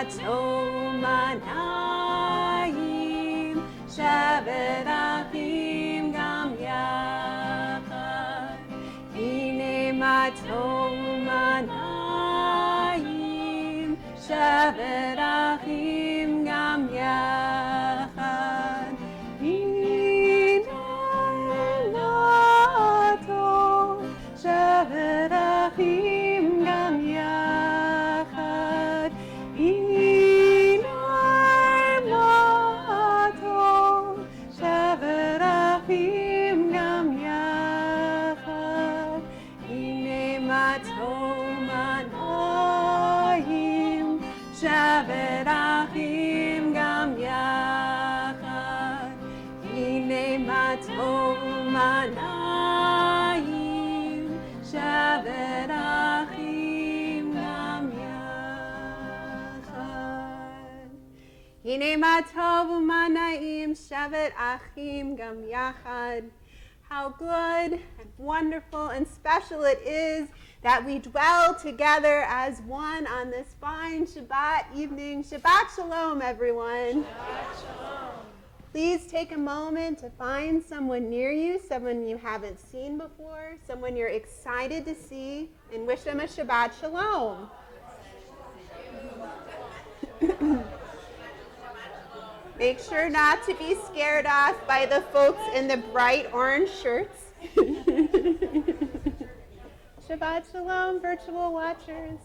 tov manayim shavet achim gam yachad. Hine ma tov manayim shavet achim gam yachad. Hine ma tov shavet achim gam yachad. Hine ma tov shavet achim gam yachad. Hine ma tov manayim shavet achim gam yachad. Hine ma tov manayim shavet achim gam yachad. Hine ma tov manayim shavet achim gam yachad. How good and wonderful and special it is that we dwell together as one on this fine Shabbat evening. Shabbat Shalom, everyone. Shabbat Shalom. Please take a moment to find someone near you, someone you haven't seen before, someone you're excited to see, and wish them a Shabbat Shalom. Make sure not to be scared off by the folks in the bright orange shirts. Shabbat Shalom, virtual watchers.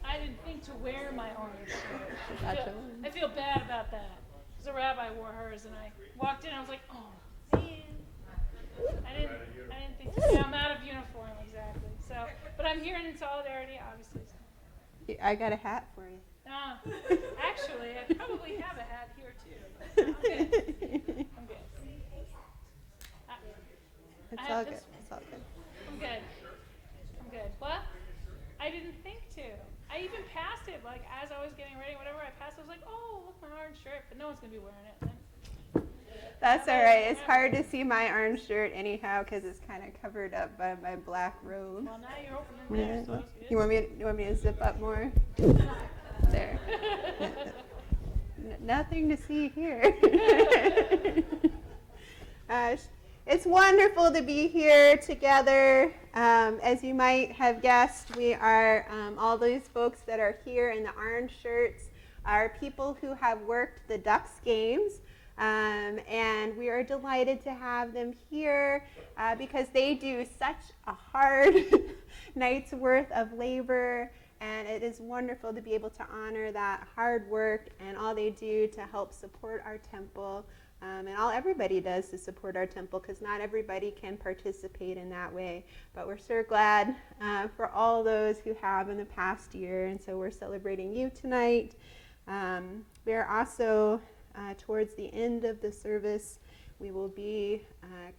I didn't think to wear my orange shirt. Shabbat Shalom. I feel bad about that. Because a rabbi wore hers, and I walked in, and I was like, oh, man. I didn't think to. Yeah, I'm out of uniform, exactly. So, but I'm here in solidarity, obviously. So. I got a hat for you. Actually, I probably have a hat here, too. I'm good. I'm good. It's all good. It's all good. I'm good. I'm good. What? I didn't think to. I even passed it, like, as I was getting ready, whatever I passed, I was like, oh, look, my orange shirt, but no one's going to be wearing it. That's all right. It's hard to see my orange shirt anyhow because it's kind of covered up by my black robe. Well, now you're opening there, so it's good. You want me to zip up more? There. Nothing to see here. It's wonderful to be here together. As you might have guessed, we are all these folks that are here in the orange shirts are people who have worked the Ducks games. And we are delighted to have them here because they do such a hard night's worth of labor, and it is wonderful to be able to honor that hard work and all they do to help support our temple, and all everybody does to support our temple, because not everybody can participate in that way. But we're so glad for all those who have in the past year, and so we're celebrating you tonight. We are also towards the end of the service, we will be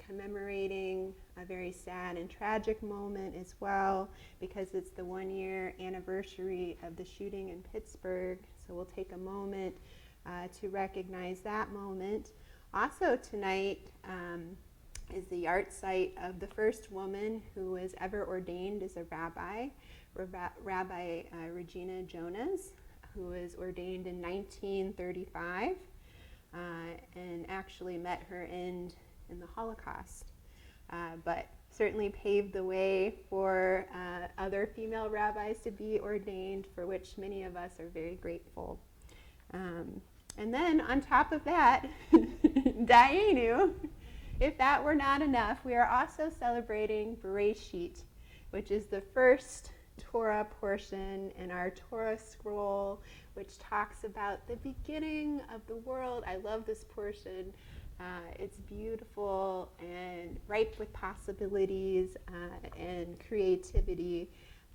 commemorating a very sad and tragic moment as well, because it's the 1-year anniversary of the shooting in Pittsburgh. So we'll take a moment to recognize that moment. Also tonight is the yahrzeit of the first woman who was ever ordained as a rabbi, Rabbi Regina Jonas, who was ordained in 1935. And actually met her end in the Holocaust, but certainly paved the way for other female rabbis to be ordained, for which many of us are very grateful. And then on top of that, Dayenu, if that were not enough, we are also celebrating Bereshit, which is the first Torah portion in our Torah scroll, which talks about the beginning of the world. I love this portion. It's beautiful and ripe with possibilities and creativity.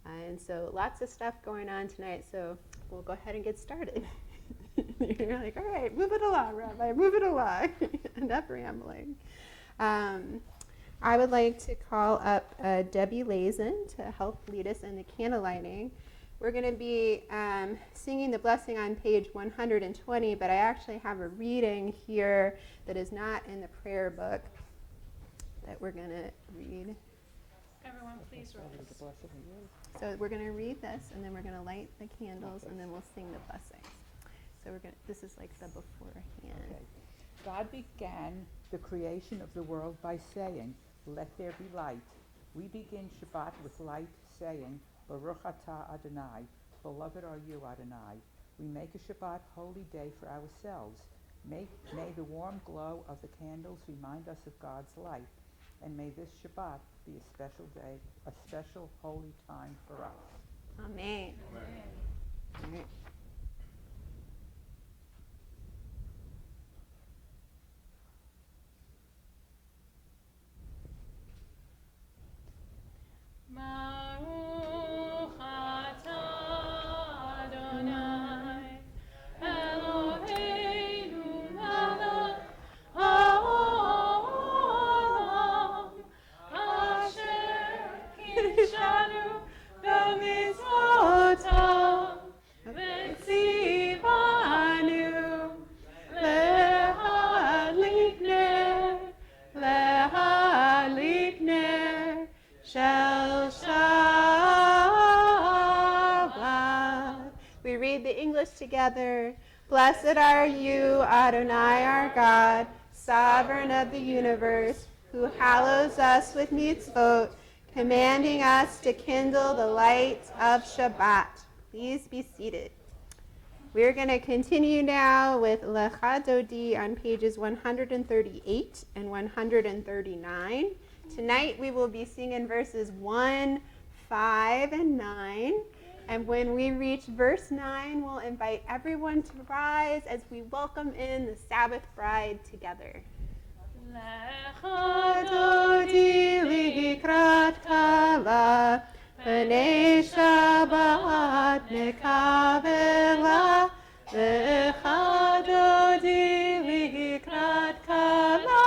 And so lots of stuff going on tonight, so we'll go ahead and get started. You're like, all right, move it along, Rabbi, move it along. Enough rambling. I would like to call up Debbie Lazen to help lead us in the candle lighting. We're going to be singing the blessing on page 120, but I actually have a reading here that is not in the prayer book that we're going to read. Everyone, please Please rise. So we're going to read this, and then we're going to light the candles, and then we'll sing the blessings. So this is like the beforehand. Okay. God began the creation of the world by saying, "Let there be light." We begin Shabbat with light, saying, "Baruch atah Adonai," beloved are you, Adonai. We make a Shabbat holy day for ourselves. May the warm glow of the candles remind us of God's light, and may this Shabbat be a special day, a special holy time for us. Amen. All right. Baruch atah Adonai, Eloheinu melech haolam, asher kidshanu b'mitzvotav, v'tzivanu להדליק נר של Shabbat. We read the English together. Blessed are you, Adonai our God, sovereign of the universe, who hallows us with mitzvot, commanding us to kindle the light of Shabbat. Please be seated. We're going to continue now with Lecha Dodi on pages 138 and 139. Tonight we will be singing verses 1, 5, and 9. And when we reach verse 9, we'll invite everyone to rise as we welcome in the Sabbath bride together. Lecha Dodi likrat kala, B'nei Shabbat nekavela, Lecha Dodi likrat kala,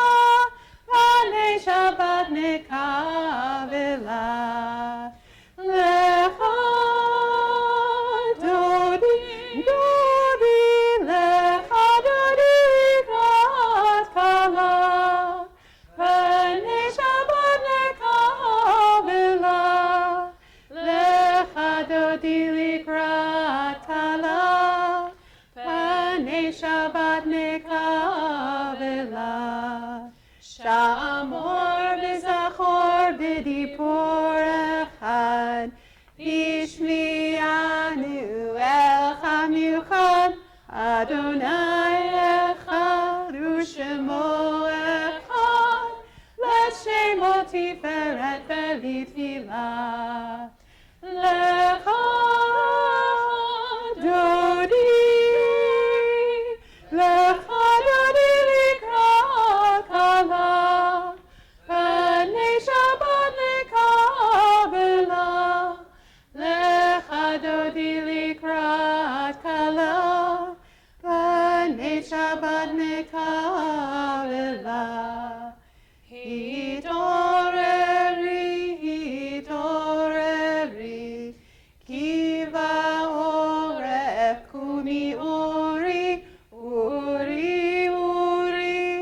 B'nei Shabbat nekavela. Lecha Dodi, Lecha Dodi likrat kala, B'nei Shabbat nekavela. Lecha Dodi likrat kala, B'nei Shabbat nekavela. Shamor v'zachor b'dibur echad, Ishmi'anu el chamiuchad, Adonai echad u'shemo echad, L'shemo tiferet v'litfilah. Lecha Dodi, Lecha Dodi likrat kala, B'nei Shabbat nekavela. Lecha Dodi likrat kala, B'nei Shabbat nekavela. Hitoreri, kiva oref kumi uri,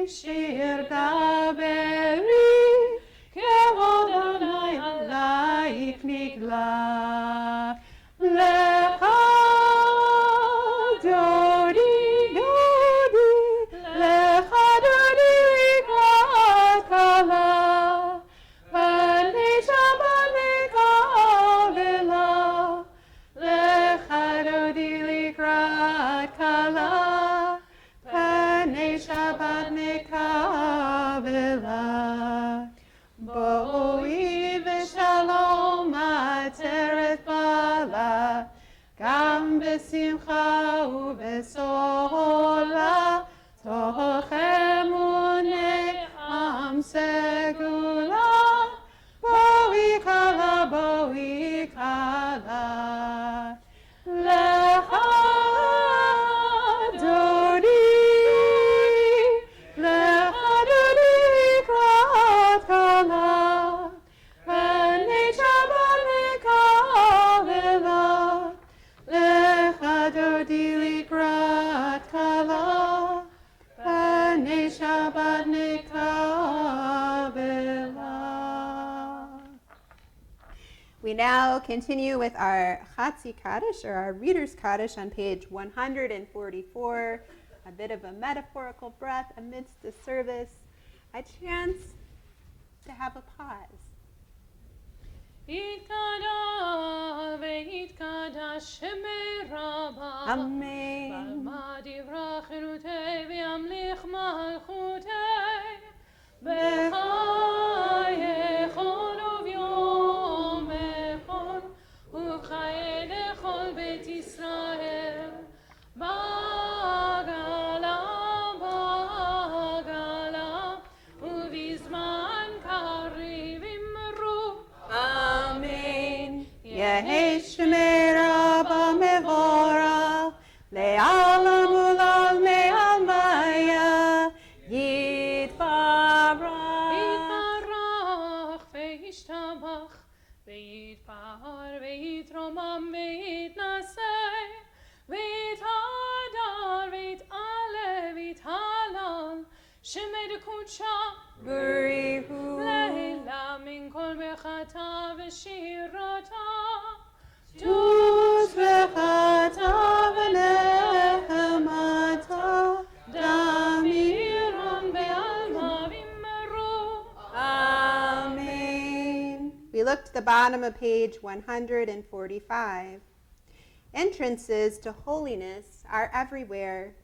shir daberi, kevod Adonai alaik nigla. Lecha Dodi, Lecha Dodi likrat kala, B'nei Shabbat nekavela. Lecha Dodi likrat kala, B'nei Shabbat nekavela. Bo'oi v'shalom ateret bala, Gam b'simcha u'b'sola, Tochem u'ne'am segula. Bo'oi kala, Lecha Dodi, Lecha Dodi likrat kala, B'nei Shabbat nekavela. Lecha Dodi likrat kala, We now continue with our Chatzi Kaddish, or our Reader's Kaddish, on page 144. A bit of a metaphorical breath amidst the service, a chance to have a pause. יתקדש ויתקדש שמי רבה Amen. ועלמא דברה חירותי וימליך מלכותי בחייכון וביום אחד ובחיי לכל בית ישראל בעגלה ובזמן קריב אמרו Amen. Yehei Shemei Rabba Mevorach, Le'alam Ulal Me'almaya, Yitbarach. יתברך וישתבח ויתפאר ויתרומם ויתנשא ויתהדר ויתעלה ויתהלל שמי דקודשה Burihu. לילה מן כל ברכתה ושירתה Tuz v'chata v'nehemata, דמירון בעלמא ואמרו Amen. We look to the bottom of page 145. Entrances to holiness are everywhere.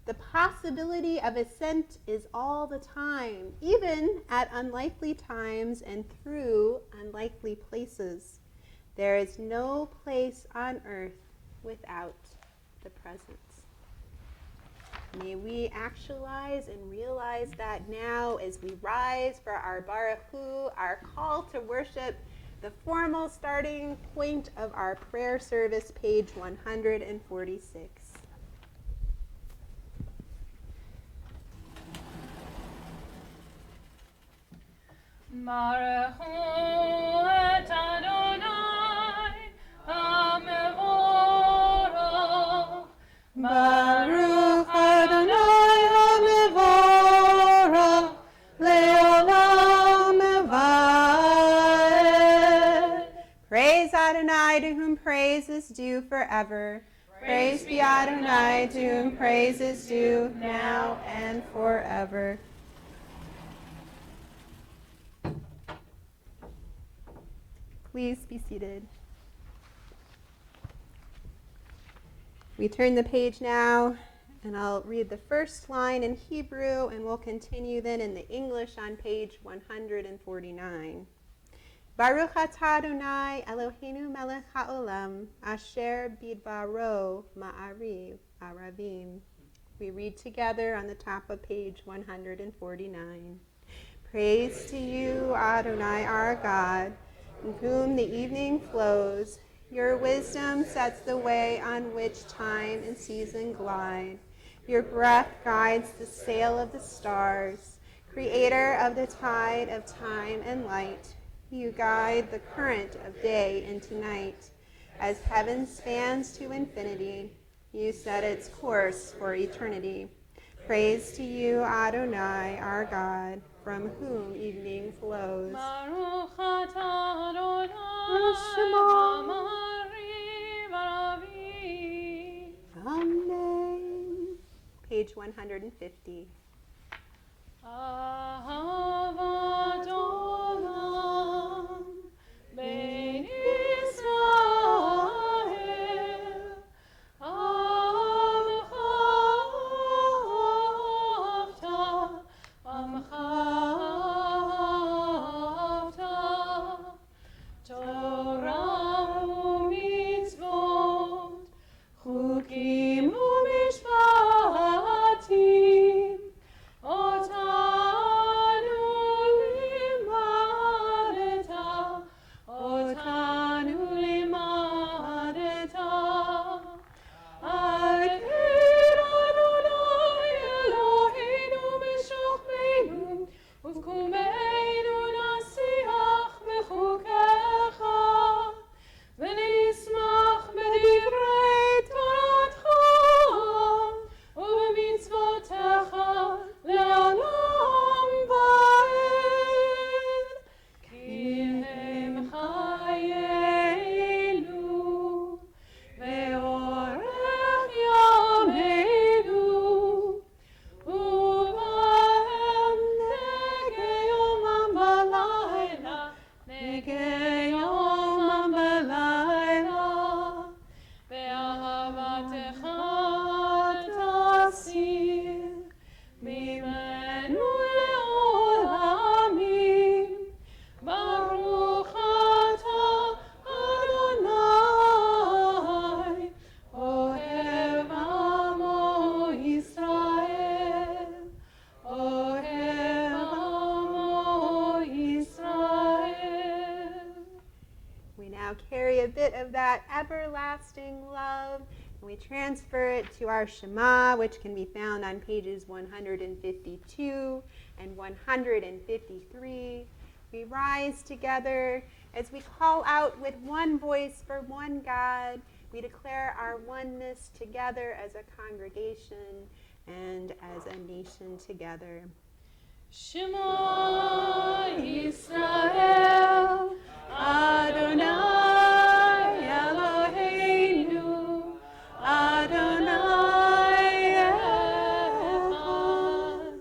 The possibility of ascent is all the time, even at unlikely times and through unlikely places. There is no place on earth without the presence. May we actualize and realize that now as we rise for our Baruch Hu, our call to worship, the formal starting point of our prayer service, page 146. ברכו את אדוני המבורך Baruch Adonai HaMevorach Le'olam Evad. Praise Adonai, to whom praise is due forever. Praise be Adonai, to whom praise is due now and forever. Please be seated. We turn the page now, and I'll read the first line in Hebrew, and we'll continue then in the English on page 149. Baruch atah Adonai Eloheinu melech haolam, asher bidbaro ma'ariv aravim. We read together on the top of page 149. Praise to you, Adonai, our God, in whom the evening flows. Your wisdom sets the way on which time and season glide. Your breath guides the sail of the stars. Creator of the tide of time and light, you guide the current of day into night. As heaven spans to infinity, you set its course for eternity. Praise to you, Adonai, our God, from whom evening flows. Baruch atah Adonai Shema. Amariv Aravim. Amen. Page 150. Ahavat Olam Bein Israel Amcha Avta Torah u'mitzvot Chukim u'mishpatim Otanu We now carry a bit of that everlasting love, and we transfer it to our Shema, which can be found on pages 152 and 153. We rise together as we call out with one voice for one God. We declare our oneness together as a congregation and as a nation together. Shema Yisrael, Adonai Eloheinu, Adonai Echad,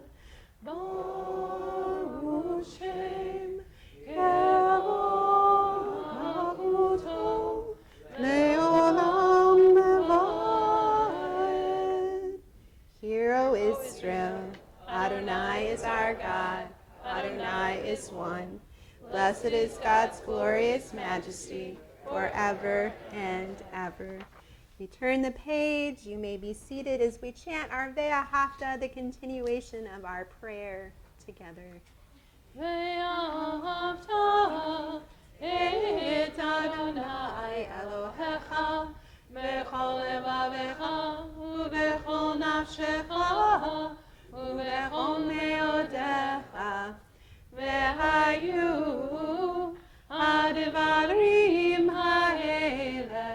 Baruch Shem Kevod Malchuto, Leolam Mevaed. Hear, O Israel, Adonai is our God, Adonai is one. Blessed is God's glorious majesty, forever and ever. We turn the page. You may be seated as we chant our Ve'ahavta, the continuation of our prayer together. Ve'ahavta et Adonai Elohecha b'chol levavecha u'b'chol nafshecha u'b'chol me'odecha ve'hayu advarim ha'ele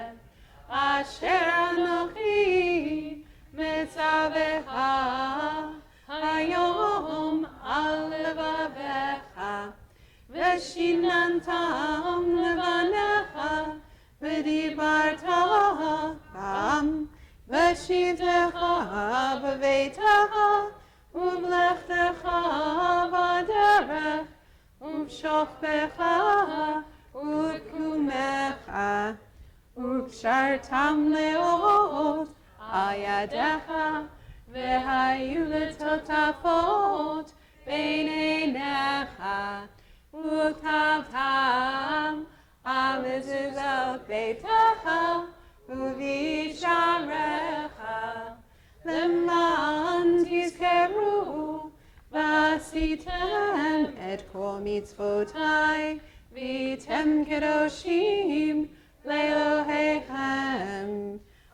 asher anochi mitzavecha hayom al levavecha v'shinantam levanecha v'dibarta bam v'shivtecha b'veitecha u'vlechtecha b'derech u'v'shoftecha u'kumecha u'kshartam leot ayadecha v'hayu letotafot b'neinecha u'ktavtam al mezuzot beitecha u'visharecha למען תזכרו ועשיתם את כל מצוותיי והייתם קדושים לאלוהיכם.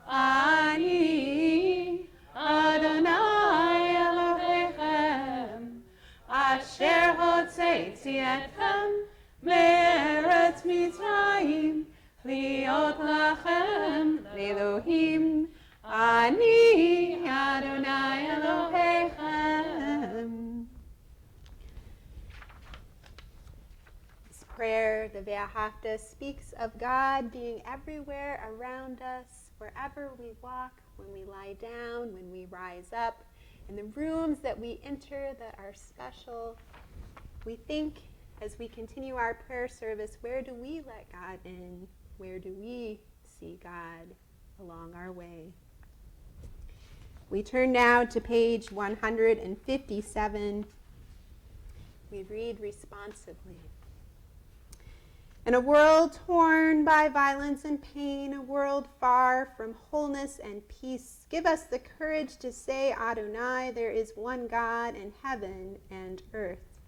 אני אדוני אלוהיכם אשר הוצאתי אתכם מארץ מצרים להיות לכם לאלוהים. Ani Adonai Elohechem. This prayer, the Ve'ahavta, speaks of God being everywhere around us, wherever we walk, when we lie down, when we rise up, in the rooms that we enter that are special. We think, as we continue our prayer service, where do we let God in? Where do we see God along our way? We turn now to page 157. We read responsively. In a world torn by violence and pain, a world far from wholeness and peace, give us the courage to say, Adonai, there is one God in heaven and earth.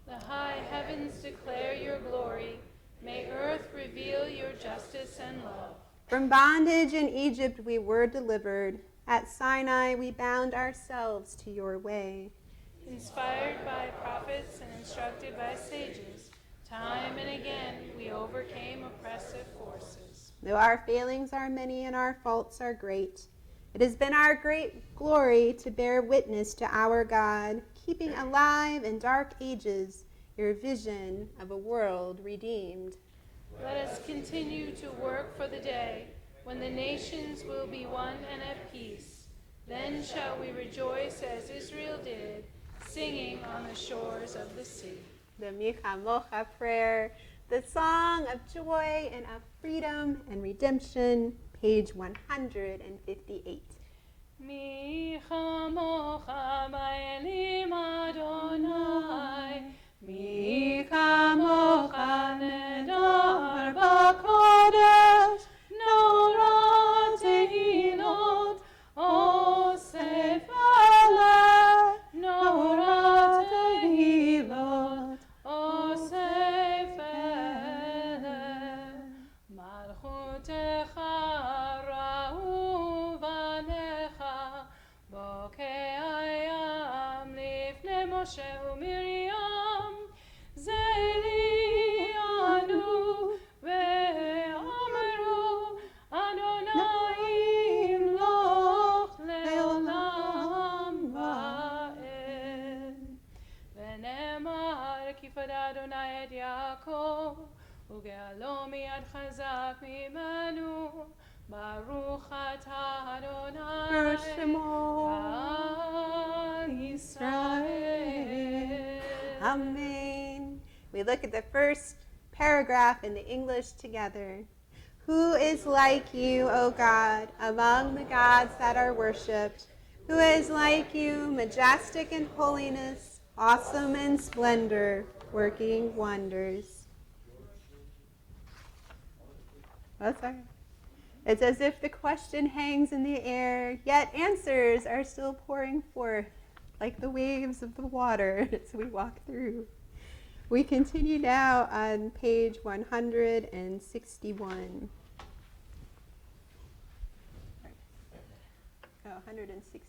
The high heavens declare your glory. May earth reveal your justice and love. From bondage in Egypt we were delivered. At Sinai, we bound ourselves to your way. Inspired by prophets and instructed by sages, time and again we overcame oppressive forces. Though our failings are many and our faults are great, it has been our great glory to bear witness to our God, keeping alive in dark ages your vision of a world redeemed. Let us continue to work for the day when the nations will be one and at peace. Then shall we rejoice as Israel did, singing on the shores of the sea. The Mi Chamocha prayer, the song of joy and of freedom and redemption, page 158. Mi chamocha b'elim Adonai, Mi chamocha nedar b'kodesh, Norah tehilot, osef aleh, Norah tehilot, osef aleh, Barutecha Ra'uvanecha Bokei Hayam Lifnei Moshe uMiriam Zeli Anu Ve'amru Adonai Imloch Le'olam Va'ed V'nemar Kifad Adonai et Yaakov Uge'alo miyad chazak mimenu Baruch atah Adonai Ka'al Yisrael. Amen. We look at the first paragraph in the English together. Who is like you, O God, among the gods that are worshipped? Who is like you, majestic in holiness, awesome in splendor, working wonders? Oh, sorry. It's as if the question hangs in the air, yet answers are still pouring forth like the waves of the water as we walk through. We continue now on page 161. Oh, 160.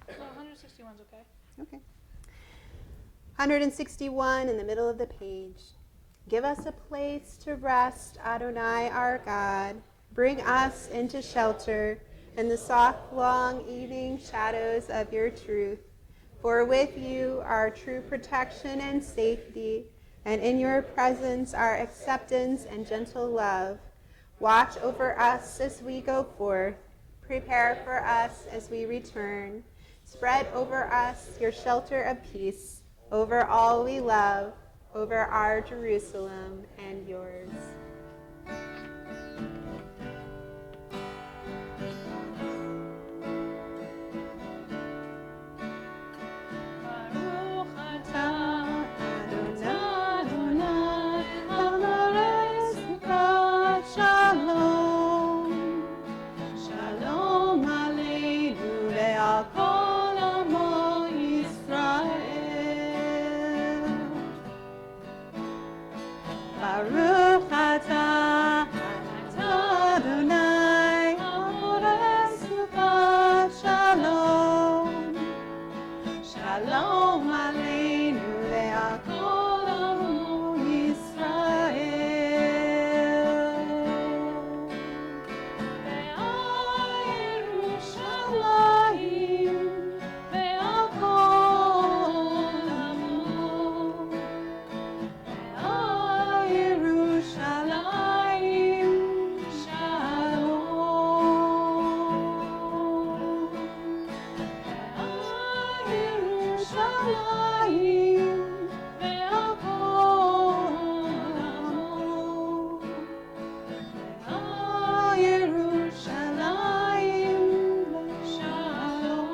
Well, 161's okay. Okay. 161 in the middle of the page. Give us a place to rest, Adonai our God. Bring us into shelter in the soft, long evening shadows of your truth. For with you are true protection and safety, and in your presence are acceptance and gentle love. Watch over us as we go forth. Prepare for us as we return. Spread over us your shelter of peace, over all we love, over our Jerusalem and yours. Baruch atah Adonai, Amoris Mikrat Shalom. Shalom Aleinu ve'al kol amo Yisrael. Baruch atah Adonai, Amoris Mikrat Shalom. Shalom Aleinu ve'al kol amo Yisrael. Ve'al Yerushalayim ve'al kol amo. Ve'al Yerushalayim shalom. Yerushalayim ve'al kol amo. Ve'al Yerushalayim shalom.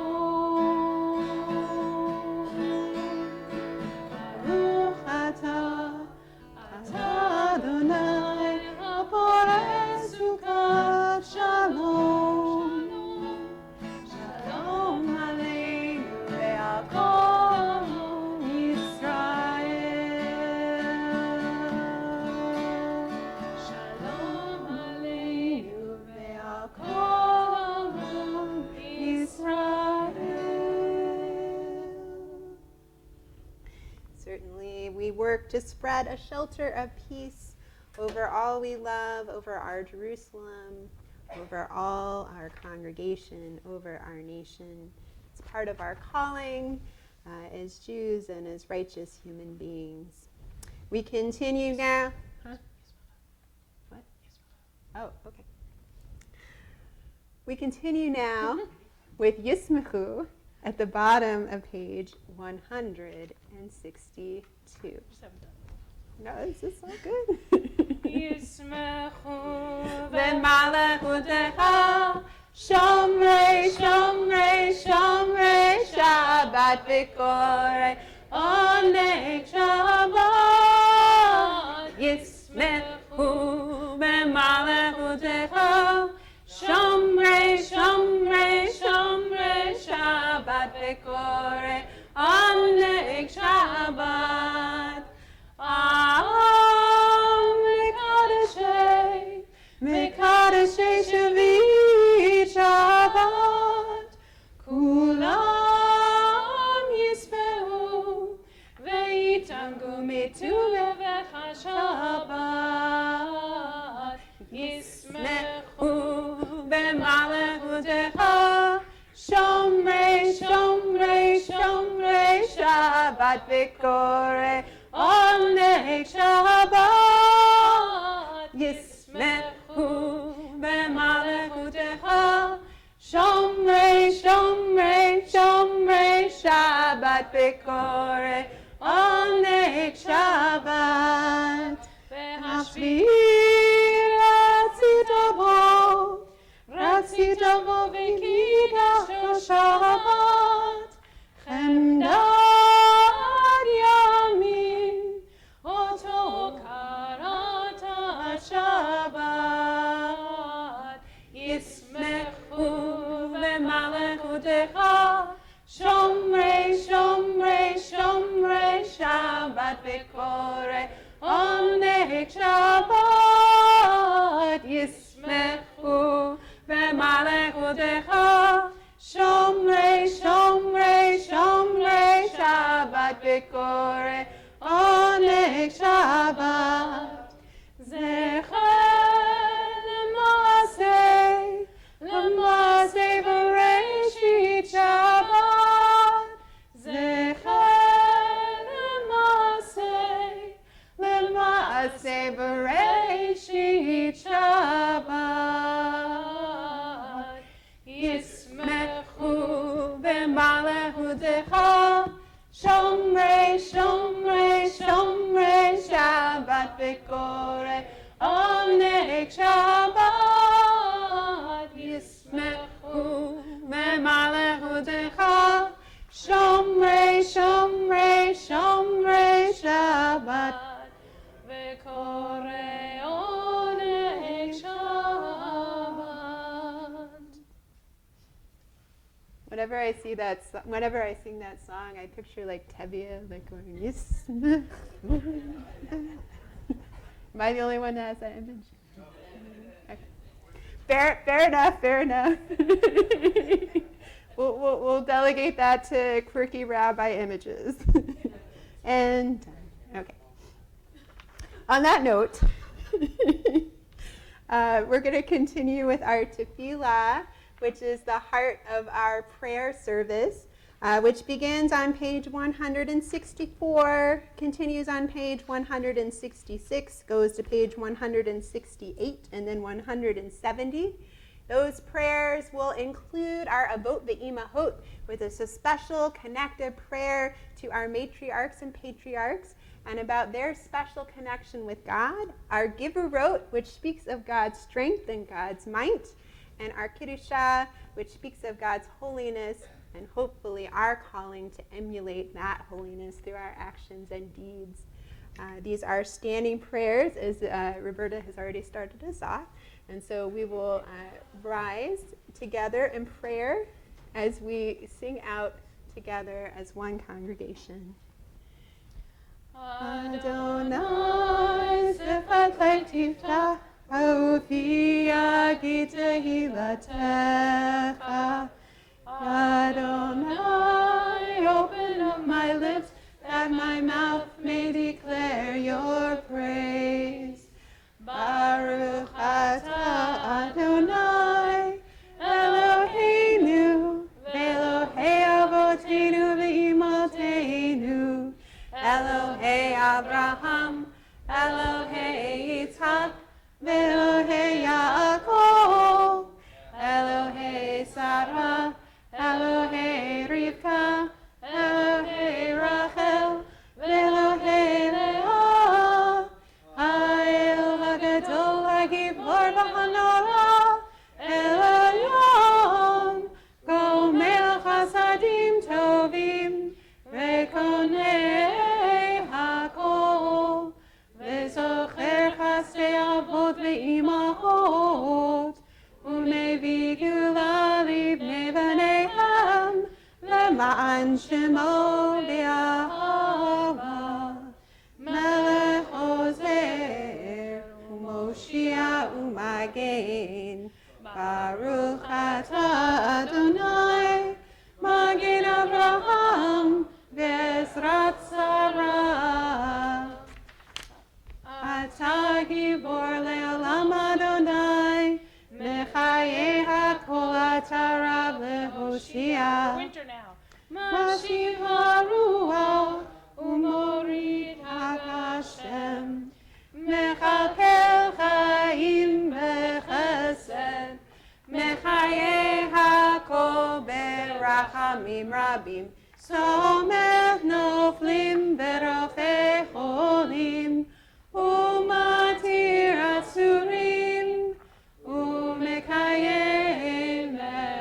Baruch atah Adonai haporeh sukat shalom. Shalom Aleinu ve'al kol Yisrael. Shalom Aleinu ve'al kol Yisrael. Certainly, we work to spread a shelter of peace over all we love, over our Jerusalem, over all our congregation, over our nation. It's part of our calling as Jews and as righteous human beings. We continue now. Huh? What? Oh, okay. We continue now with Yismachu at the bottom of page 162. Just haven't done No, this is so good. Yismechu V'malachutecha Shomrei, Shomrei, Shomrei Shabbat V'korei Oneg Shabbat Yismechu V'malachutecha Shomrei, Shomrei, Shomrei Shabbat V'korei Oneg Shabbat Am Mekadeshei מקדשי שביעית שבת, כולם יספרו ויתענגו מטובך השבת, ישמחו במלכותך, שומרי שומרי שומרי שבת וקורא עונג שבת, ישמחו במלכותך, שומרי שומרי שומרי שבת וקורא עונג שבת. והשביעי רצית בו וקידשו שבת, חמדת ימים אותו קראת שבת, ישמחו במלכותך, שומרי שומרי שומרי שבת וקורא עונג שבת, ישמחו במלכותך, שומרי שומרי שומרי שבת וקורא עונג שבת. זכר למעשה בראשית שבת, זכר למעשה בראשית שבת, ישמחו במלכותך, שומרי שומרי שומרי שבת וקורא עונג שבת, ישמחו במלכותך, שומרי שומרי שומרי שבת וקורא עונג שבת. Whenever I sing that song, I picture like Tevye, like going, yes. Am I the only one that has that image? Okay. Fair enough. We'll delegate that to quirky rabbi images. And okay. On that note, we're going to continue with our tefillah, which is the heart of our prayer service, which begins on page 164, continues on page 166, goes to page 168, and then 170. Those prayers will include our Avot Ve'imahot, which is a special connected prayer to our matriarchs and patriarchs and about their special connection with God, our Givurot, which speaks of God's strength and God's might, and our Kiddusha, which speaks of God's holiness and hopefully our calling to emulate that holiness through our actions and deeds. These are standing prayers, as Roberta has already started us off. And so we will rise together in prayer as we sing out together as one congregation. Adonai Sefatai Tifta Aufiya Gita Hilatecha. Adonai, open up my lips that my mouth may declare your praise. Baruch atah Adonai, Eloheinu, Elohei Avotenu ve'imotenu, Elohei Abraham, Elohei Yitzhak, Elohei Yaakov, Elohei Sarah, Elohei Rivka, Elohei Rachel, Elohei Leah, Ha'el HaGadol HaGibor V'Hanora, El Elyon, Gomel Chasadim Tovim, Rekonei HaKol, V'zocher Chasdei Avot Ve'imahot, U'mevi Gula Livnei V'neihem, Le'ma'an Shemo B'Ahava, Melech Ozer, U'Moshiach u'magen. Baruch atah Adonai, Magen Avraham, Ve'ezrat Sarah. Atah gibor le'olam Adonai, Mechaye hakol atah Rav le'hoshia. Winter now. Mashiv haruach u'morid hakashem. Mechalkel chaim bechesed, Mechaye hakol berachamim rabim. Somech noflim berofei cholim, Umatir asurim, Umekayem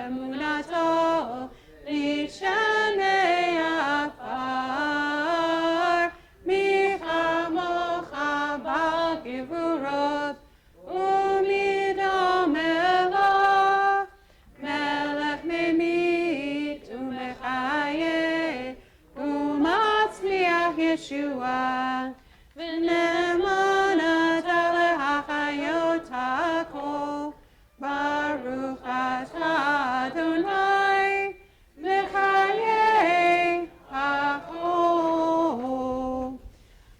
emunato, Lishanei afar, Michamocha b'gevurot, Umidam elach, Melech memit umechaye, Umatzliach Yeshua, V'ne'emanat lehachayot hakol, Baruch atah Adonai, Mechaye hakol.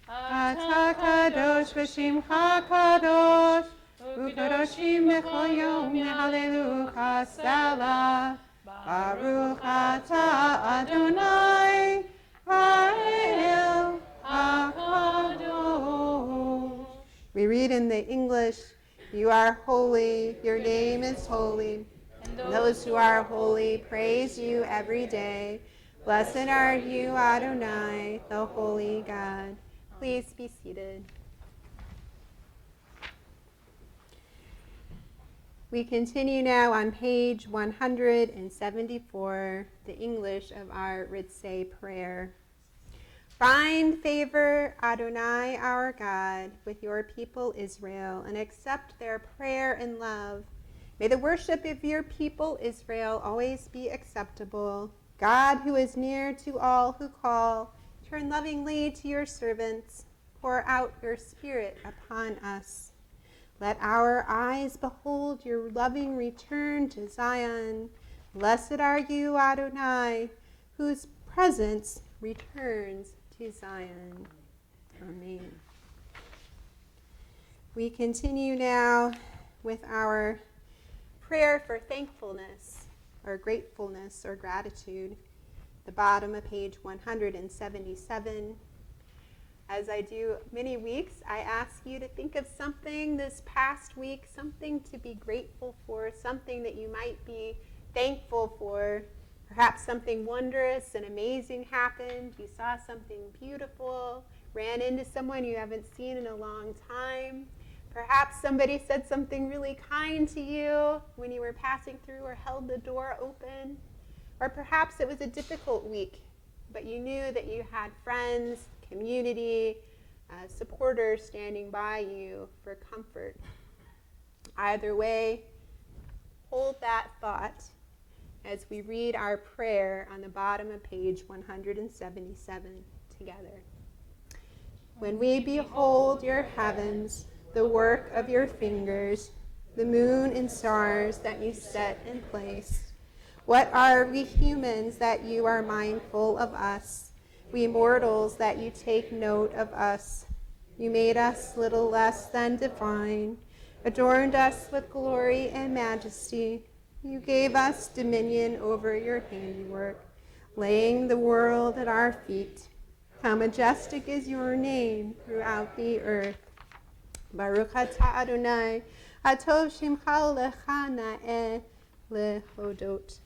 Atah kadosh v'shimcha kadosh, U'kadoshim b'chol yom yehalelucha selah. Baruch atah Adonai, Ha'el HaKadosh. We read in the English, you are holy, your name is holy. And Those who are holy praise you every day. Blessed are you, Adonai, the holy God. Please be seated. We continue now on page 174, the English of our Ritzei prayer. Find favor, Adonai, our God, with your people Israel, and accept their prayer in love. May the worship of your people Israel always be acceptable. God, who is near to all who call, turn lovingly to your servants. Pour out your Spirit upon us. Let our eyes behold your loving return to Zion. Blessed are you, Adonai, whose presence returns to Zion. Amen. We continue now with our prayer for thankfulness, or gratefulness, or gratitude. The bottom of page 177. As I do many weeks, I ask you to think of something this past week, something to be grateful for, something that you might be thankful for. Perhaps something wondrous and amazing happened. You saw something beautiful, ran into someone you haven't seen in a long time. Perhaps somebody said something really kind to you when you were passing through or held the door open. Or perhaps it was a difficult week, but you knew that you had friends, community, supporters standing by you for comfort. Either way, hold that thought as we read our prayer on the bottom of page 177 together. When we behold your heavens, the work of your fingers, the moon and stars that you set in place, what are we humans that you are mindful of us? We mortals that you take note of us. You made us little less than divine, adorned us with glory and majesty. You gave us dominion over your handiwork, laying the world at our feet. How majestic is your name throughout the earth. Baruch atah Adonai, atov shimcha lecha na'eh lehodot.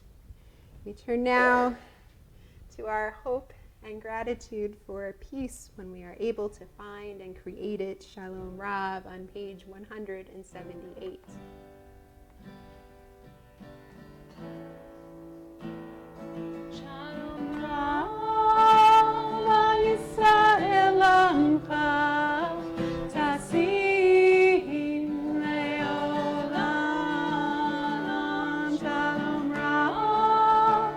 We turn now to our hope and gratitude for peace when we are able to find and create it. Shalom Rav on page 178. Shalom Rav Yisrael Amcha Tasim Leolam. Shalom Rav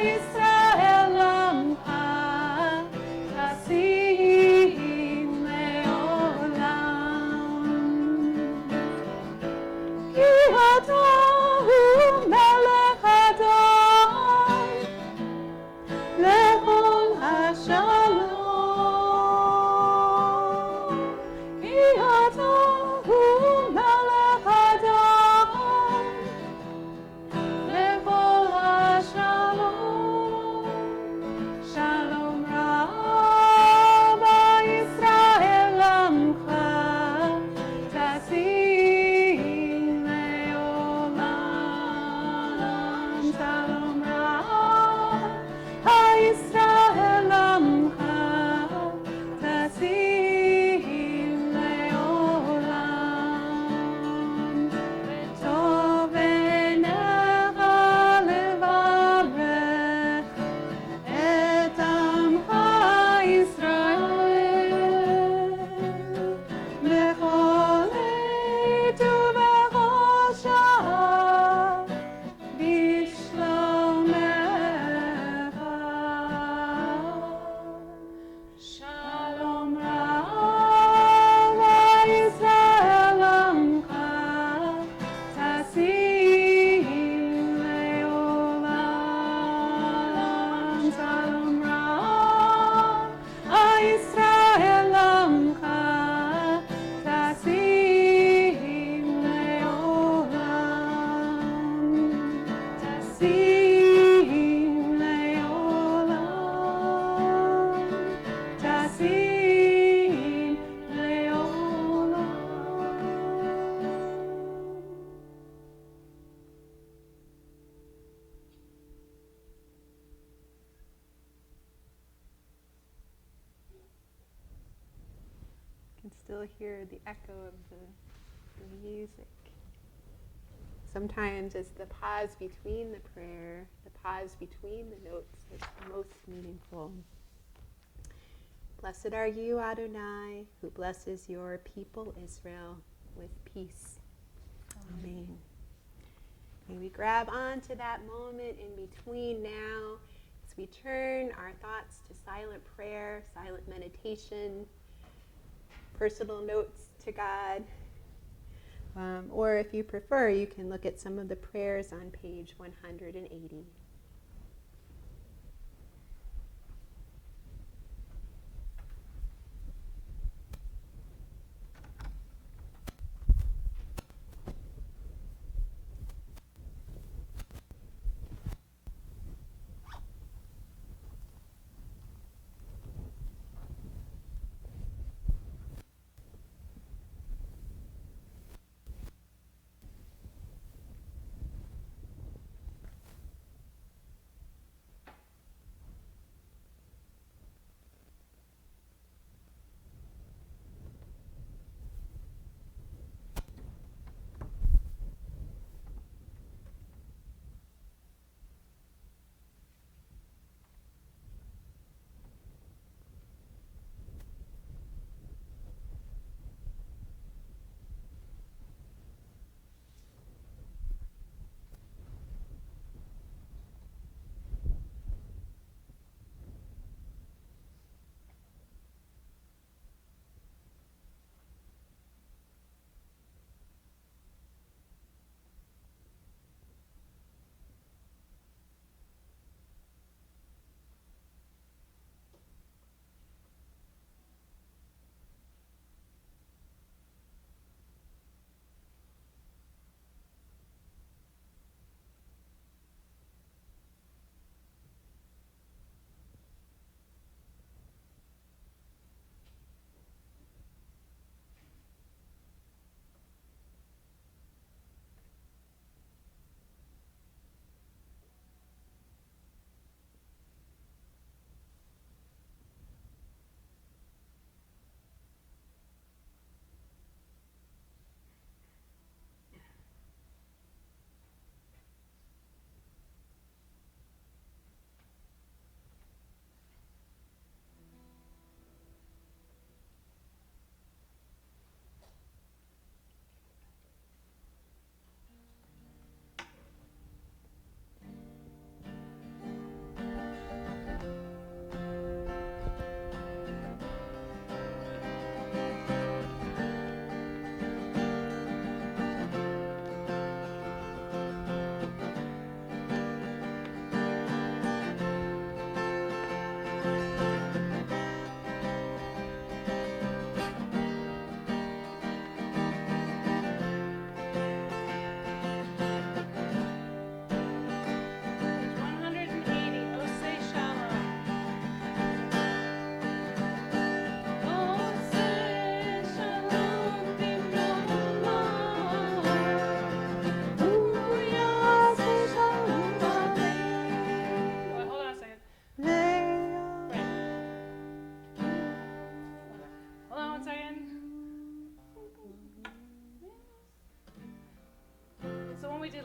Yisrael Amcha Tasim Leolam. still hear the echo of the music. Sometimes it's the pause between the prayer, the pause between the notes that's most meaningful. Blessed are you, Adonai, who blesses your people Israel with peace. Amen. May we grab onto that moment in between now as we turn our thoughts to silent prayer, silent meditation, personal notes to God. Or if you prefer, you can look at some of the prayers on page 180.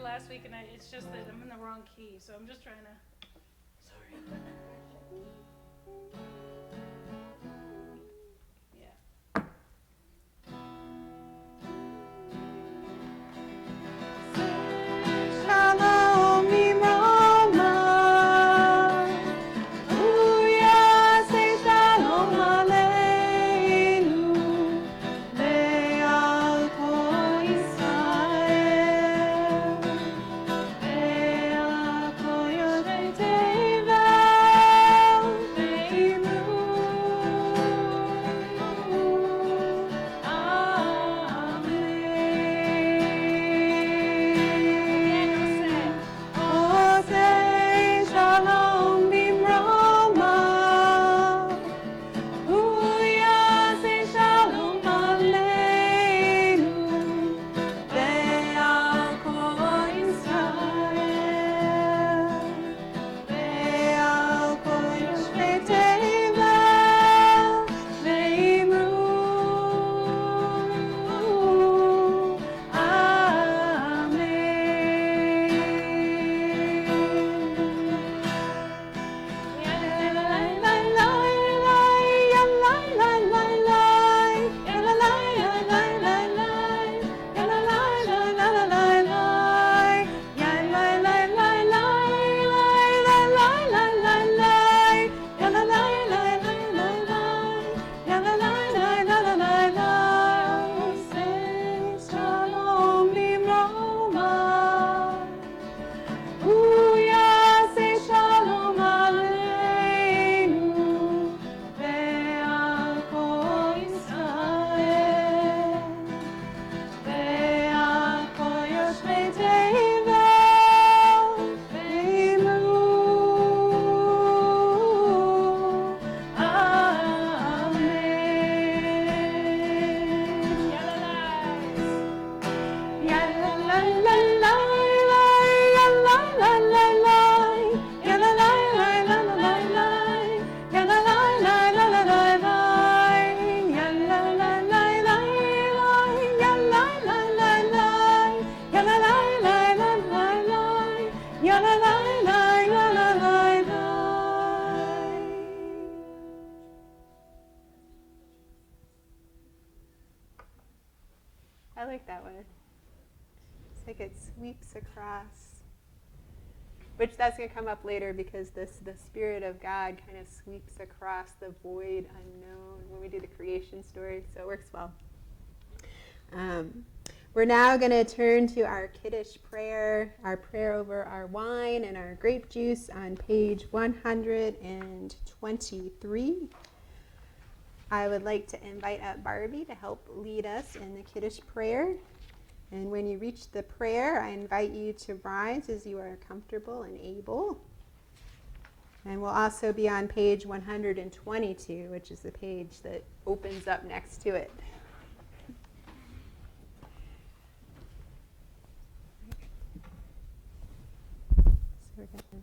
Last week, and it's just that I'm in the wrong key, so I'm just trying to. Sorry. Yeah. Shalom Imrama, Uya say Shalom Aleinu, Le'al Kol Yisrael, Le'al Kol Yoshei Teva. It's like it sweeps across. Which that's going to come up later because the Spirit of God kind of sweeps across the void unknown when we do the creation story. So it works well. We're now going to turn to our Kiddush prayer, our prayer over our wine and our grape juice on page 123. I would like to invite up Barbie to help lead us in the Kiddush prayer. And when you reach the prayer, I invite you to rise as you are comfortable and able. And we'll also be on page 122, which is the page that opens up next to it. So we're going to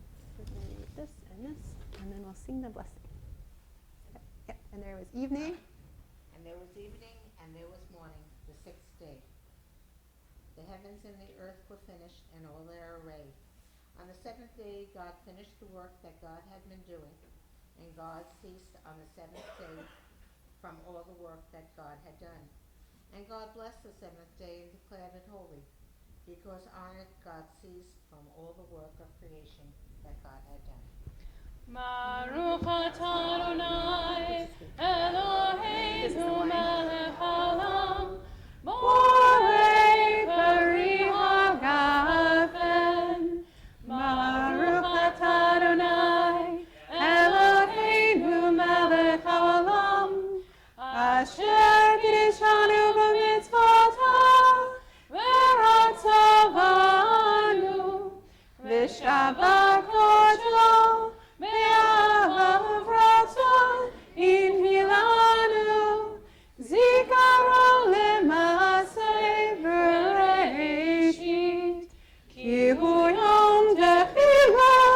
read this, and then we'll sing the blessing. Okay. Yep. And there was evening. And there was evening, and there was morning, the sixth day. The heavens and the earth were finished, and all their array. On the seventh day, God finished the work that God had been doing, and God ceased on the seventh day from all the work that God had done. And God blessed the seventh day and declared it holy, because on it God ceased from all the work of creation that God had done. Baruch atah Adonai Eloheinu melech haolam, borei peri hagafen. Baruch atah Adonai Eloheinu melech haolam, asher kiddushanu b'mitzvotav v'ratzavanu v'shabbat kodesh me'ahav ratzon inhilanu zikaro le'maseh b'reishit ki hu yom tefillah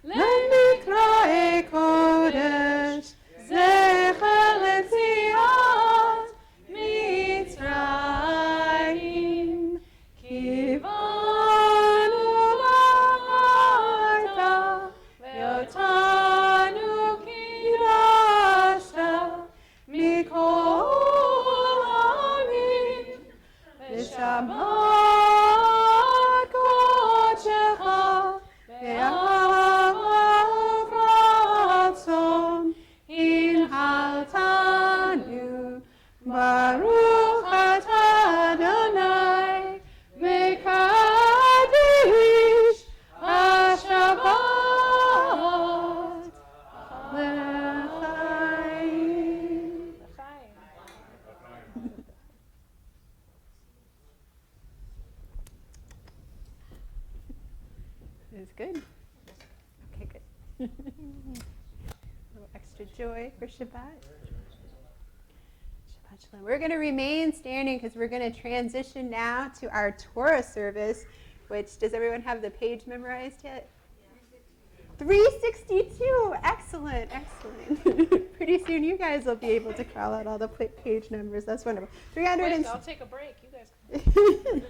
le'mikra'e kodesh zecher letziat Mitzrayim kivanu b'arta ve'otanu kidashta mikol ha'amim v'shabbat kodeshecha ve'ahav ratzon inhaltanu Baruch atah Adonai mekadesh hashabbat l'chaim. Is good? Okay, good. A little extra joy for Shabbat. Shabbat Shalom. We're going to remain standing because we're going to transition now to our Torah service, which, does everyone have the page memorized yet? 362. Excellent, excellent. Pretty soon you guys will be able to call out all the page numbers. That's wonderful. Wait, I'll take a break. You guys can.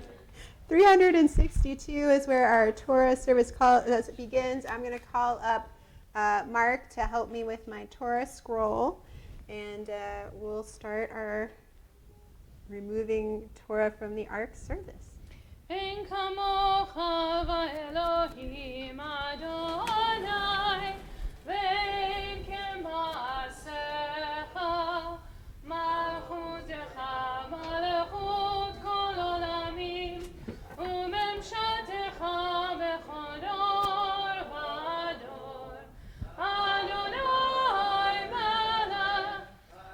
362 is where our Torah service begins. I'm going to call up Mark to help me with my Torah scroll, and we'll start our removing Torah from the Ark service. En kamocha v'Elohim Adonai, ve'en kema'asecha, malchutecha malchut kol olamim, u'memshatecha bechol dor v'dor. Adonai melech,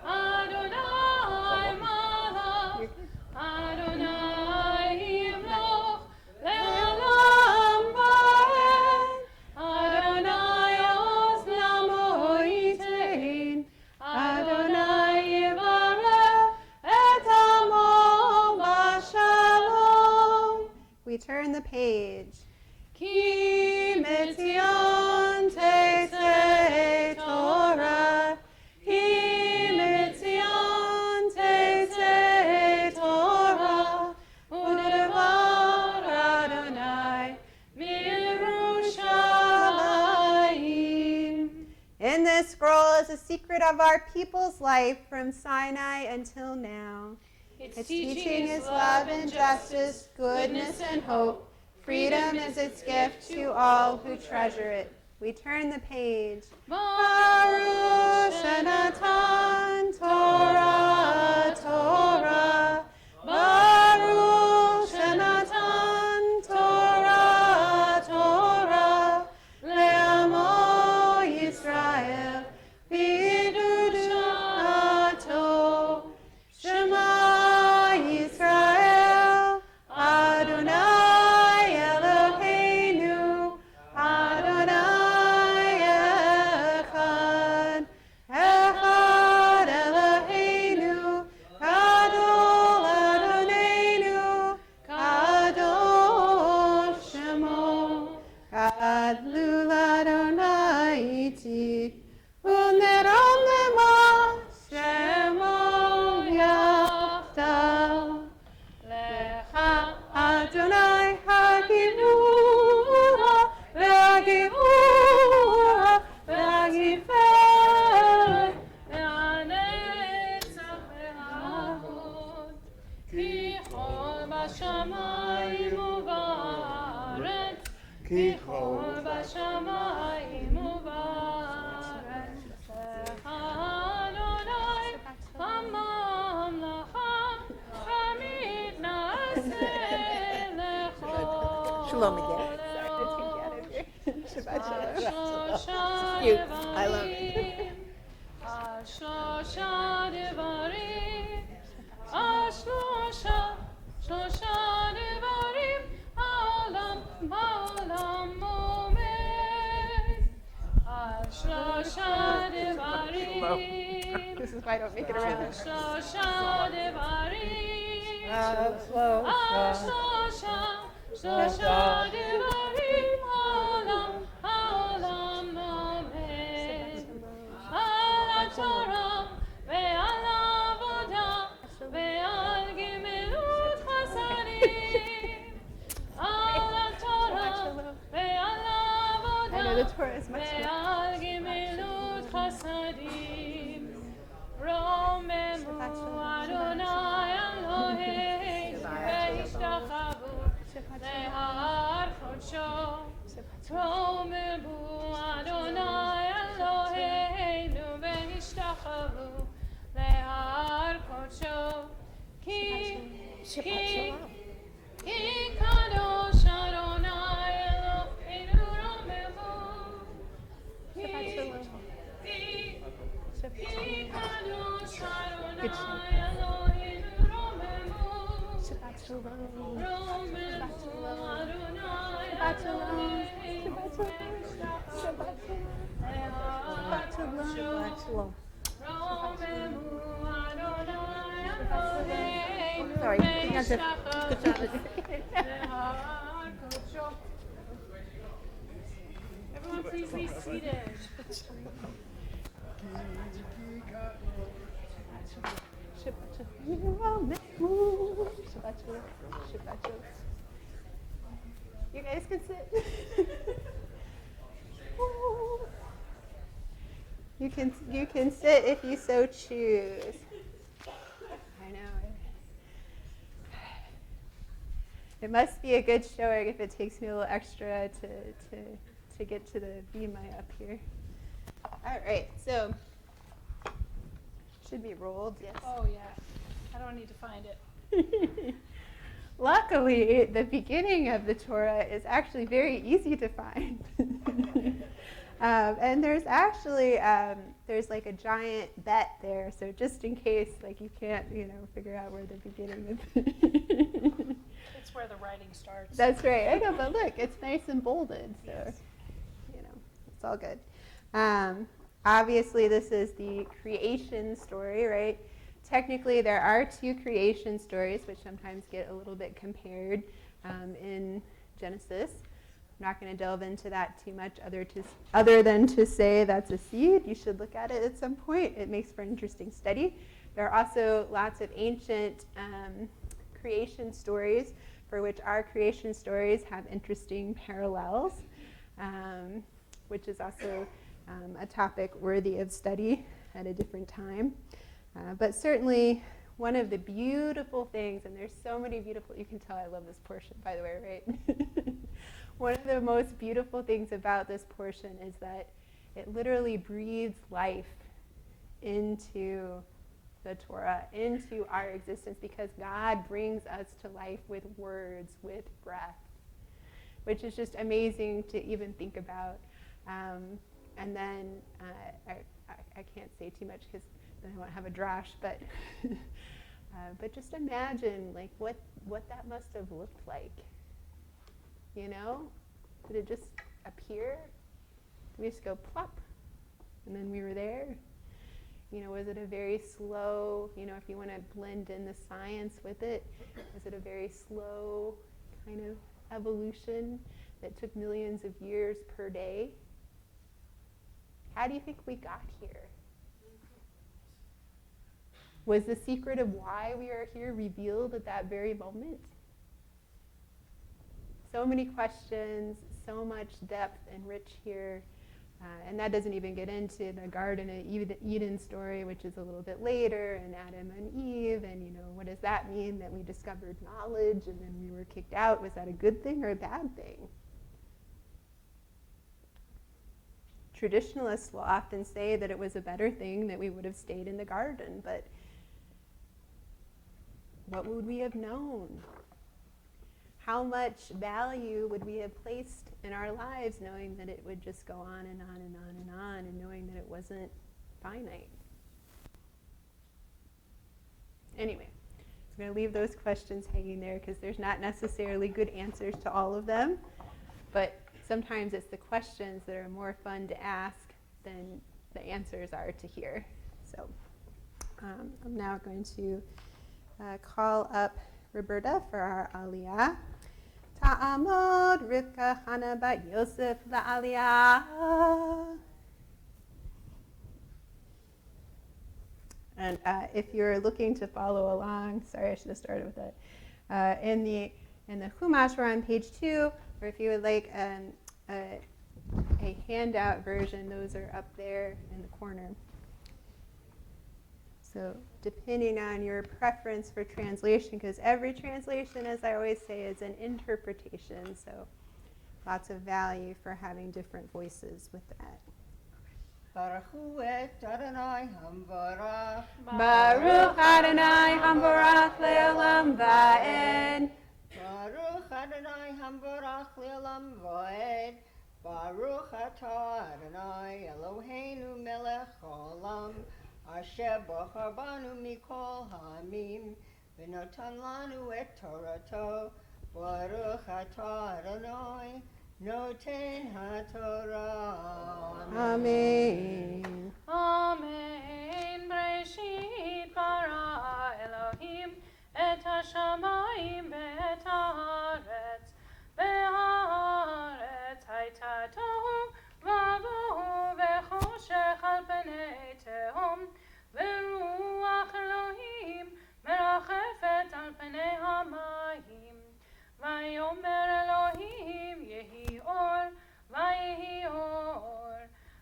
Adonai melech, Adonai yimloch le'olam va'ed, Adonai oz namo yitein, Adonai yivarech et amo b'shalom. We turn the page. Ki metzion tetzeh Torah, Ki metzion tetzeh Torah, u'devar Adonai miYerushalayim. In this scroll is a secret of our people's life from Sinai until now. Its teaching is love and justice, goodness and hope. Freedom is its gift to all who treasure it. We turn the page. Baruch Shenatan Torah, Torah. Baruch Shenatan Torah, Torah. Le'amo Yisrael, B'dudato. Shema Yisrael, Adonai Eloheinu, Adonai Echad, Echad Eloheinu, Gadol Adonenu, Gadol Shemo, Gadlul Adonai iti, Unerom Lema Shemo Yachdav. Lecha Adonai Hagivura, V'Hagivura, V'Hagiferet, Ve'anetzach ve'ahod, ki chol b'shamayim u'ba'aretz, ki chol b'shamayim u'ba'aretz. Lecha Adonai ha'mamlacha, hamid na'aseh lechol Shalom again. Shabbat shalom. Cute. I love it. Ashlosha devarim, Ashlosha devarim, Ha'olam omed. Ashlosha devarim, This is why I don't make it around. Ashlosha devarim, Ashlosha devarim, Ha'olam omed. Al Torah ve'al avoda ve'al gemilut chasadim. Al Torah ve'al I know the avoda Torah is much more. ve'al gemilut chasadim. Romemu Adonai Eloheinu ve'ishtachavu le'ar kodsho. Romemu Adonai Eloheinu ve'ishtachavu le'ar kodsho. Ki kadosh Adonai Eloheinu romemu. Ki kadosh Adonai Eloheinu romemu. Shabbat shalom. Romemu Adonai Shabbat shalom. Eloheinu Shabbat shalom. le'ar kodsho. Shalom. Romemu Adonai Eloheinu Sorry. Good job. le'ar kodsho. Everyone please be seated. Shabbat shalom. Shabbat shalom. Shabbat shalom. You guys can sit. You can sit if you so choose. I know. It must be a good showing if it takes me a little extra to get to the BMI up here. All right, so should be rolled. Yes. Oh yeah, I don't need to find it. Luckily, the beginning of the Torah is actually very easy to find. And there's actually, there's like a giant bet there, so just in case like you can't, figure out where the beginning is. It's where the writing starts. That's right. I know, but look, it's nice and bolded, so, Yes. It's all good. Obviously, this is the creation story, right? Technically, there are two creation stories, which sometimes get a little bit compared in Genesis. I'm not going to delve into that too much other than to say that's a seed. You should look at it at some point. It makes for interesting study. There are also lots of ancient creation stories for which our creation stories have interesting parallels, which is also a topic worthy of study at a different time. But certainly one of the beautiful things, and there's so many beautiful, you can tell I love this portion, by the way, right? One of the most beautiful things about this portion is that it literally breathes life into the Torah, into our existence, because God brings us to life with words, with breath, which is just amazing to even think about. And then I can't say too much because then I won't have a drash, but just imagine like what that must have looked like. You know? Did it just appear? Did we just go plop and then we were there? You know, was it a very slow, you know, if you want to blend in the science with it, was it a very slow kind of evolution that took millions of years per day? How do you think we got here? Was the secret of why we are here revealed at that very moment? So many questions, so much depth and rich here. And that doesn't even get into the Garden of Eden story, which is a little bit later, and Adam and Eve, and, you know, what does that mean that we discovered knowledge and then we were kicked out? Was that a good thing or a bad thing? Traditionalists will often say that it was a better thing that we would have stayed in the garden, but what would we have known? How much value would we have placed in our lives knowing that it would just go on and on and on and on, and knowing that it wasn't finite? Anyway, I'm going to leave those questions hanging there because there's not necessarily good answers to all of them, but sometimes it's the questions that are more fun to ask than the answers are to hear. So I'm now going to call up Roberta for our Aliyah. Ta'amod Rivka Hana Bat Yosef la'Aliyah. And if you're looking to follow along, sorry, I should have started with that. In the Chumash, we're on page 2, or if you would like a handout version, those are up there in the corner. So depending on your preference for translation, because every translation, as I always say, is an interpretation, so lots of value for having different voices with that. Baruch et Adonai Hamvarach. Baruch Adonai Hamvarach le'olam va'ed. Baruch Adonai Hamvarach le'olam va'ed. Baruch atah Adonai Eloheinu melech haolam. Asher bachar banu mikol ha'amim. V'notan lanu et Torato. Baruch atah Adonai Noten HaTorah. Amen. Amen. Breshit bara Elohim et hashamayim ve'et haaretz. Ve'haaretz hayta tohu v'avohu ve'choshech al pnei tehom. Ve'ruach Elohim merachefet al pnei hamayim. Vayomer Elohim yehi or, vayehi or.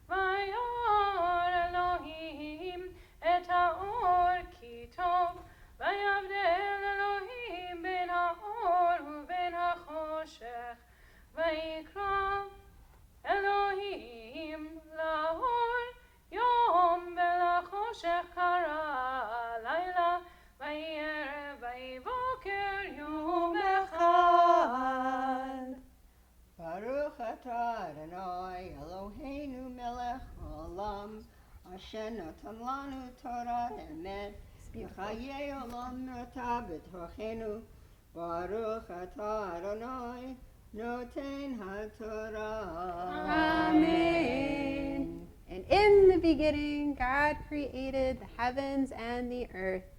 Vayor Elohim et haor ki tov. Vayavdel Elohim ben haor uben hachoshech. Vayikra Elohim lahor yom velachoshech kara layla. Vayerev vayivoker yom echad. Baruch atah Adonai Eloheinu melech haolam. Asher natan lanu Torah emet. V'chayei olam nata b'torchenu. Baruch atah Adonai Noten HaTorah. Amen. And in the beginning, God created the heavens and the earth.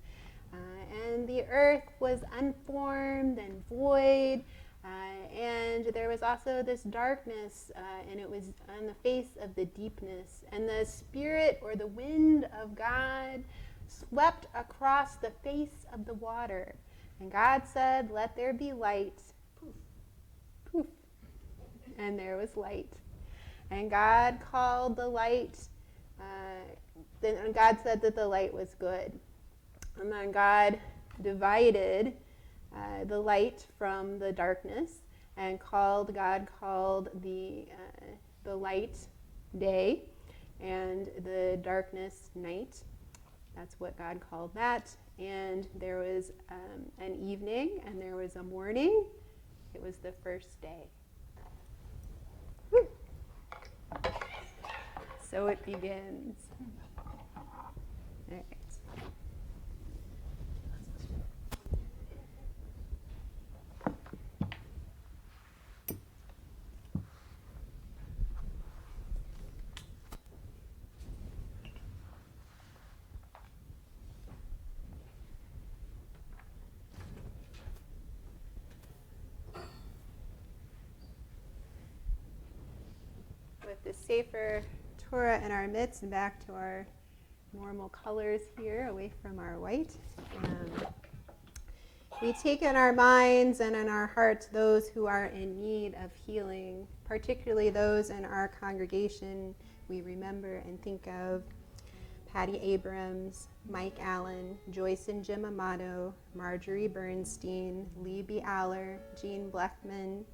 And the earth was unformed and void. And there was also this darkness, and it was on the face of the deepness. And the Spirit, or the wind of God, swept across the face of the water. And God said, "Let there be light." Poof, poof. And there was light. And God called the light, and God said that the light was good. And then God divided the light from the darkness, and God called the light day and the darkness night. That's what God called that. And there was an evening and there was a morning. It was the first day. Whew. So it begins. All right. With the Sefer Torah in our midst and back to our normal colors here, away from our white. We take in our minds and in our hearts those who are in need of healing, particularly those in our congregation we remember and think of. Patty Abrams, Mike Allen, Joyce and Jim Amato, Marjorie Bernstein, Libby Aller, Jean Bleckman,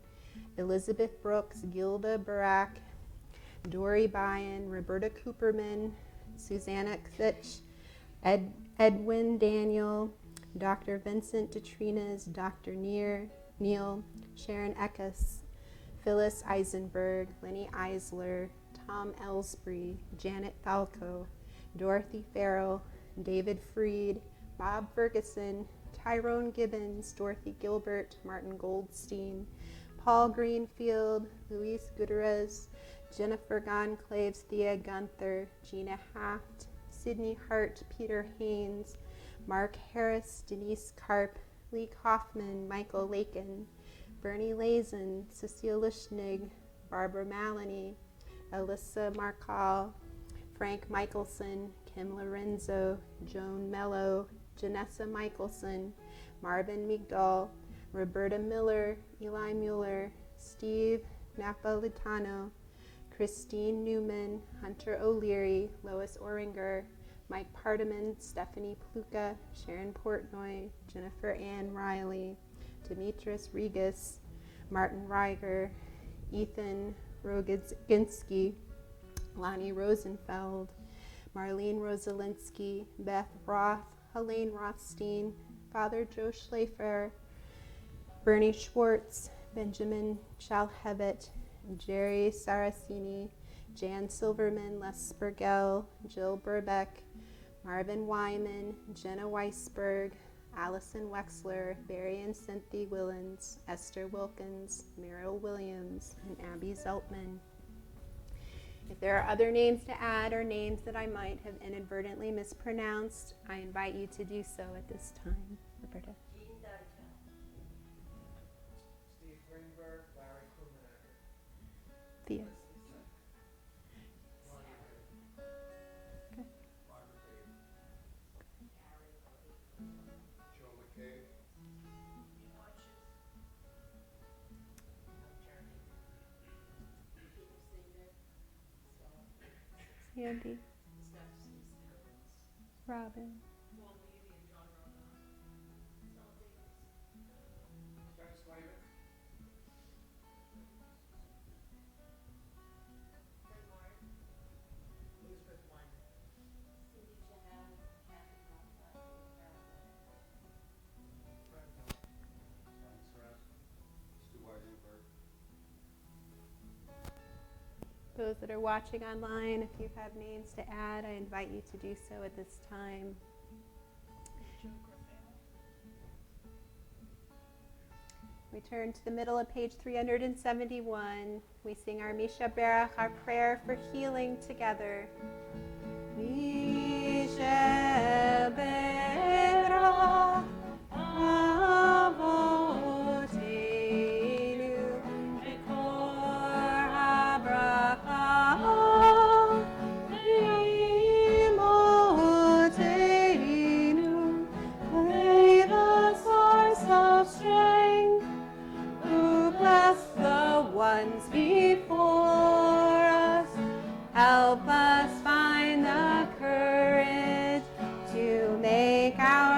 Elizabeth Brooks, Gilda Barak, Dory Byen, Roberta Cooperman, Susanna Fitch, Edwin Daniel, Dr. Vincent DeTrinas, Dr. Neil, Sharon Eckes, Phyllis Eisenberg, Lenny Eisler, Tom Ellsbury, Janet Falco, Dorothy Farrell, David Freed, Bob Ferguson, Tyrone Gibbons, Dorothy Gilbert, Martin Goldstein, Paul Greenfield, Luis Gutierrez, Jennifer Gonclaves, Thea Gunther, Gina Haft, Sydney Hart, Peter Haynes, Mark Harris, Denise Karp, Lee Kaufman, Michael Lakin, Bernie Lazen, Cecile Lishnig, Barbara Maloney, Alyssa Markal, Frank Michelson, Kim Lorenzo, Joan Mello, Janessa Michelson, Marvin Migdal, Roberta Miller, Eli Mueller, Steve Napolitano, Christine Newman, Hunter O'Leary, Lois Oringer, Mike Pardeman, Stephanie Pluka, Sharon Portnoy, Jennifer Ann Riley, Demetris Regas, Martin Reiger, Ethan Rogozinski, Lonnie Rosenfeld, Marlene Rosalinsky, Beth Roth, Helene Rothstein, Father Joe Schlafer, Bernie Schwartz, Benjamin Shalhevet, Jerry Saracini, Jan Silverman, Les Bergel, Jill Burbeck, Marvin Wyman, Jenna Weisberg, Allison Wexler, Barry and Cynthia Willens, Esther Wilkins, Meryl Williams, and Abby Zeltman. If there are other names to add or names that I might have inadvertently mispronounced, I invite you to do so at this time. Roberta. Steve Greenberg, Larry Krumenacker. Thea. Joe McCabe. Sandy. Robin. Dennis Wayman. Elizabeth Wyman. Fred Miller. Tom Sarasky. Stu Weisenberg. Those that are watching online, if you have names to add, I invite you to do so at this time. We turn to the middle of page 371. We sing our Misha Berach, our prayer for healing together. Misha Berach, Avotenu, Ekor HaBracha, Imotenu, lay the source of strength, who bless the ones before us. Help us find the courage to make our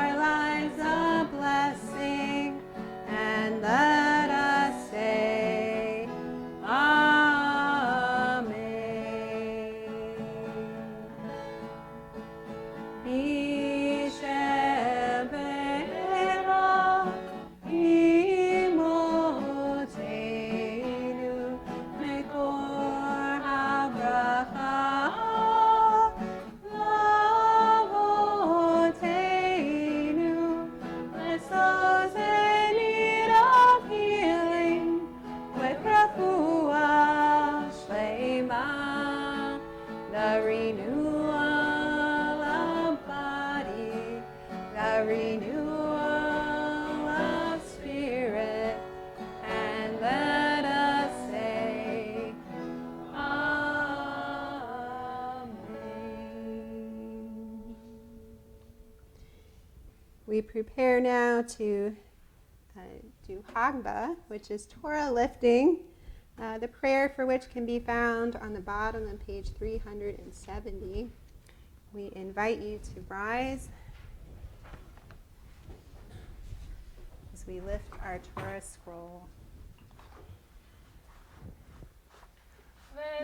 we prepare now to do Hagba, which is Torah lifting, the prayer for which can be found on the bottom of page 370. We invite you to rise as we lift our Torah scroll.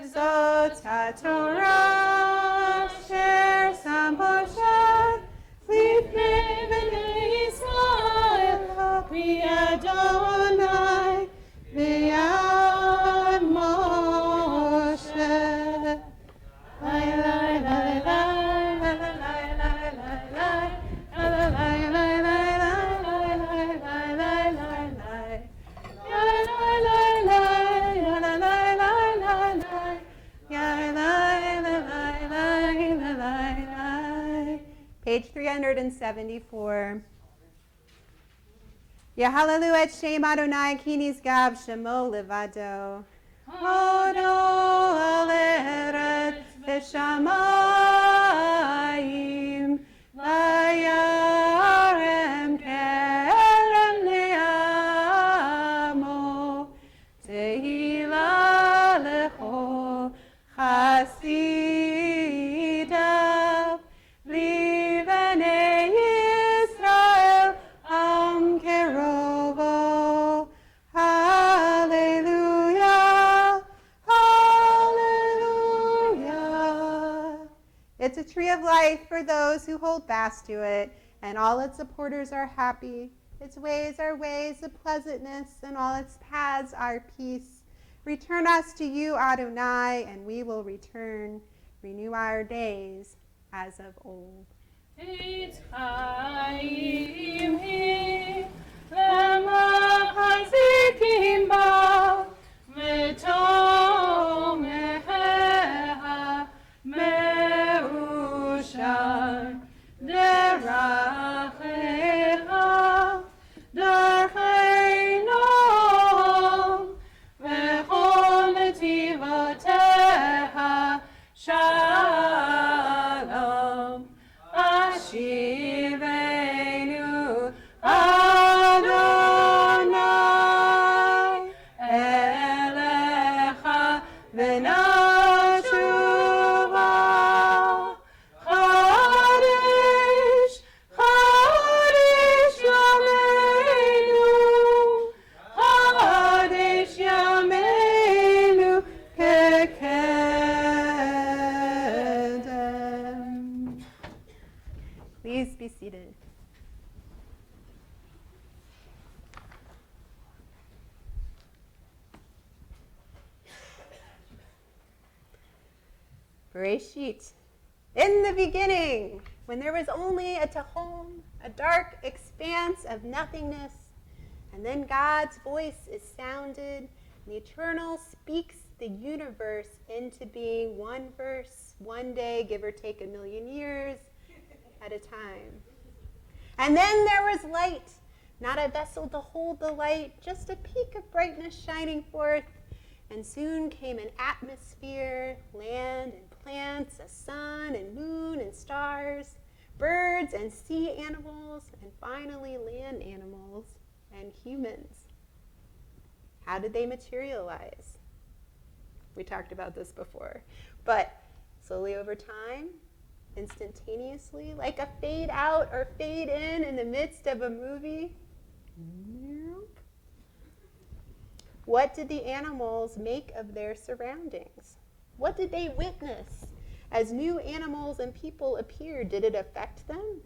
Zot HaTorah Asher Sam Moshe Lifnei Bnei Yisrael Pri Adonai V'yad Moshe. Lai lai lai lai lai lai lai lai lai lai lai lai Page 374. Yahalelu et Shem Adonai ki nisgav shemo levado. Hodo al eretz v'shamayim vayarem kerem le'amo tehila lecho chasidav Livnei Yisrael am kerovo. Hallelujah, hallelujah. It's a tree of life for those who hold fast to it, and all its supporters are happy. Its ways are ways of pleasantness, and all its paths are peace. Return us to you, Adonai, and we will return. Renew our days as of old. It's Chaim hi lema hazikim ba v'tomeha me'ushar derachecha darcheinom v'chol netivoteha shalom Ashivenu Adonai Elecha v'nashuva Chadesh, Chadesh Yameinu Chadesh Yameinu Kekedem. Please be seated. Bereshit. In the beginning, when there was only a Tehom, a dark expanse of nothingness, and then God's voice is sounded, and the Eternal speaks the universe into being, one verse, one day, give or take 1,000,000 years at a time. And then there was light, not a vessel to hold the light, just a peak of brightness shining forth. And soon came an atmosphere, land and plants, a sun and moon and stars, birds and sea animals, and finally land animals and humans. How did they materialize? We talked about this before. But slowly over time, instantaneously, like a fade out or fade in the midst of a movie. Nope. What did the animals make of their surroundings? What did they witness as new animals and people appeared? Did it affect them?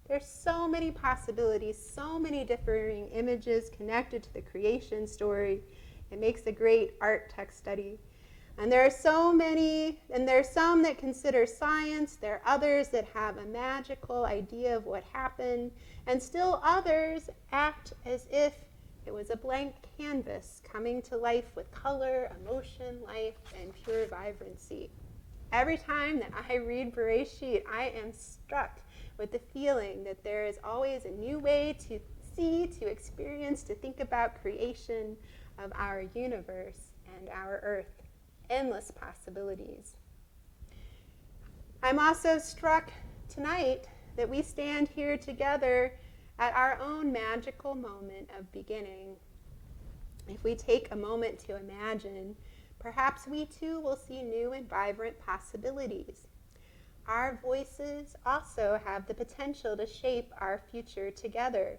There's so many possibilities, so many differing images connected to the creation story. It makes a great art text study. And there are so many, and there are some that consider science, there are others that have a magical idea of what happened, and still others act as if it was a blank canvas coming to life with color, emotion, life, and pure vibrancy. Every time that I read Bereshit, I am struck with the feeling that there is always a new way to see, to experience, to think about creation of our universe and our earth. Endless possibilities. I'm also struck tonight that we stand here together At our own magical moment of beginning, if we take a moment to imagine, perhaps we too will see new and vibrant possibilities. Our voices also have the potential to shape our future together,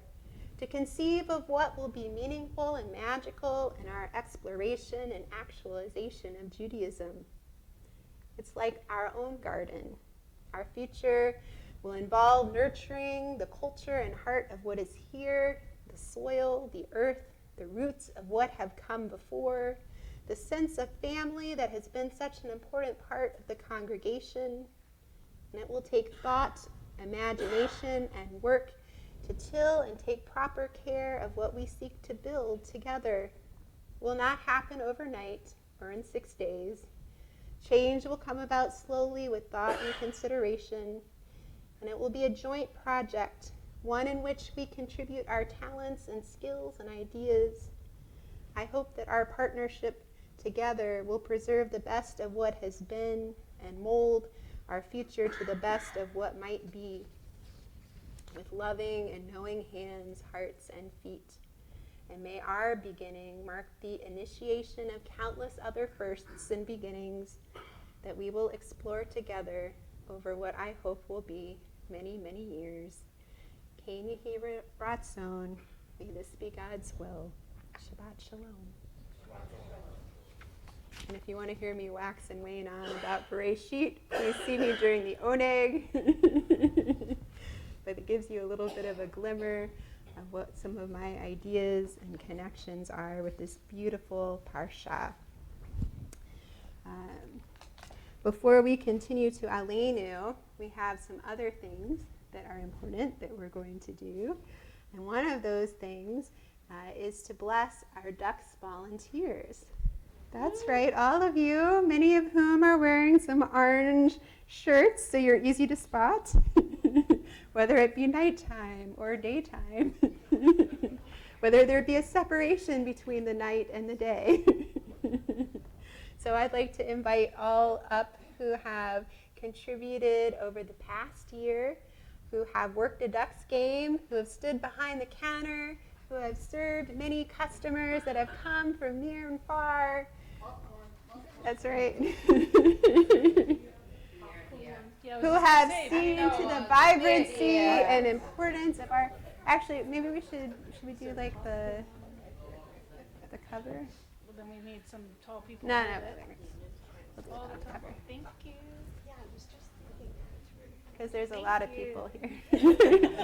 to conceive of what will be meaningful and magical in our exploration and actualization of Judaism. It's like our own garden. Our future will involve nurturing the culture and heart of what is here, the soil, the earth, the roots of what have come before, the sense of family that has been such an important part of the congregation. And it will take thought, imagination, and work to till and take proper care of what we seek to build together. It will not happen overnight or in 6 days. Change will come about slowly with thought and consideration, and it will be a joint project, one in which we contribute our talents and skills and ideas. I hope that our partnership together will preserve the best of what has been and mold our future to the best of what might be, with loving and knowing hands, hearts, and feet. And may our beginning mark the initiation of countless other firsts and beginnings that we will explore together over what I hope will be many, many years. Ken Yehi Ratzon, may this be God's will. Shabbat Shalom. And if you want to hear me wax and wane on about Bereshit, please see me during the Oneg. But it gives you a little bit of a glimmer of what some of my ideas and connections are with this beautiful Parsha. Before we continue to Aleinu, we have some other things that are important that we're going to do. And one of those things is to bless our Ducks volunteers. That's right, all of you, many of whom are wearing some orange shirts, so you're easy to spot, whether it be nighttime or daytime, whether there be a separation between the night and the day. So I'd like to invite all up who have contributed over the past year, who have worked a Ducks game, who have stood behind the counter, who have served many customers that have come from near and far. That's right. Yeah, I was Who just have gonna say, seen to the vibrancy and importance of our. Actually, maybe we should we do like the cover? Well, then we need some tall people. No, to no. do that. We'll do All it on the the time. cover Thank you. because there's a Thank lot of you. people here,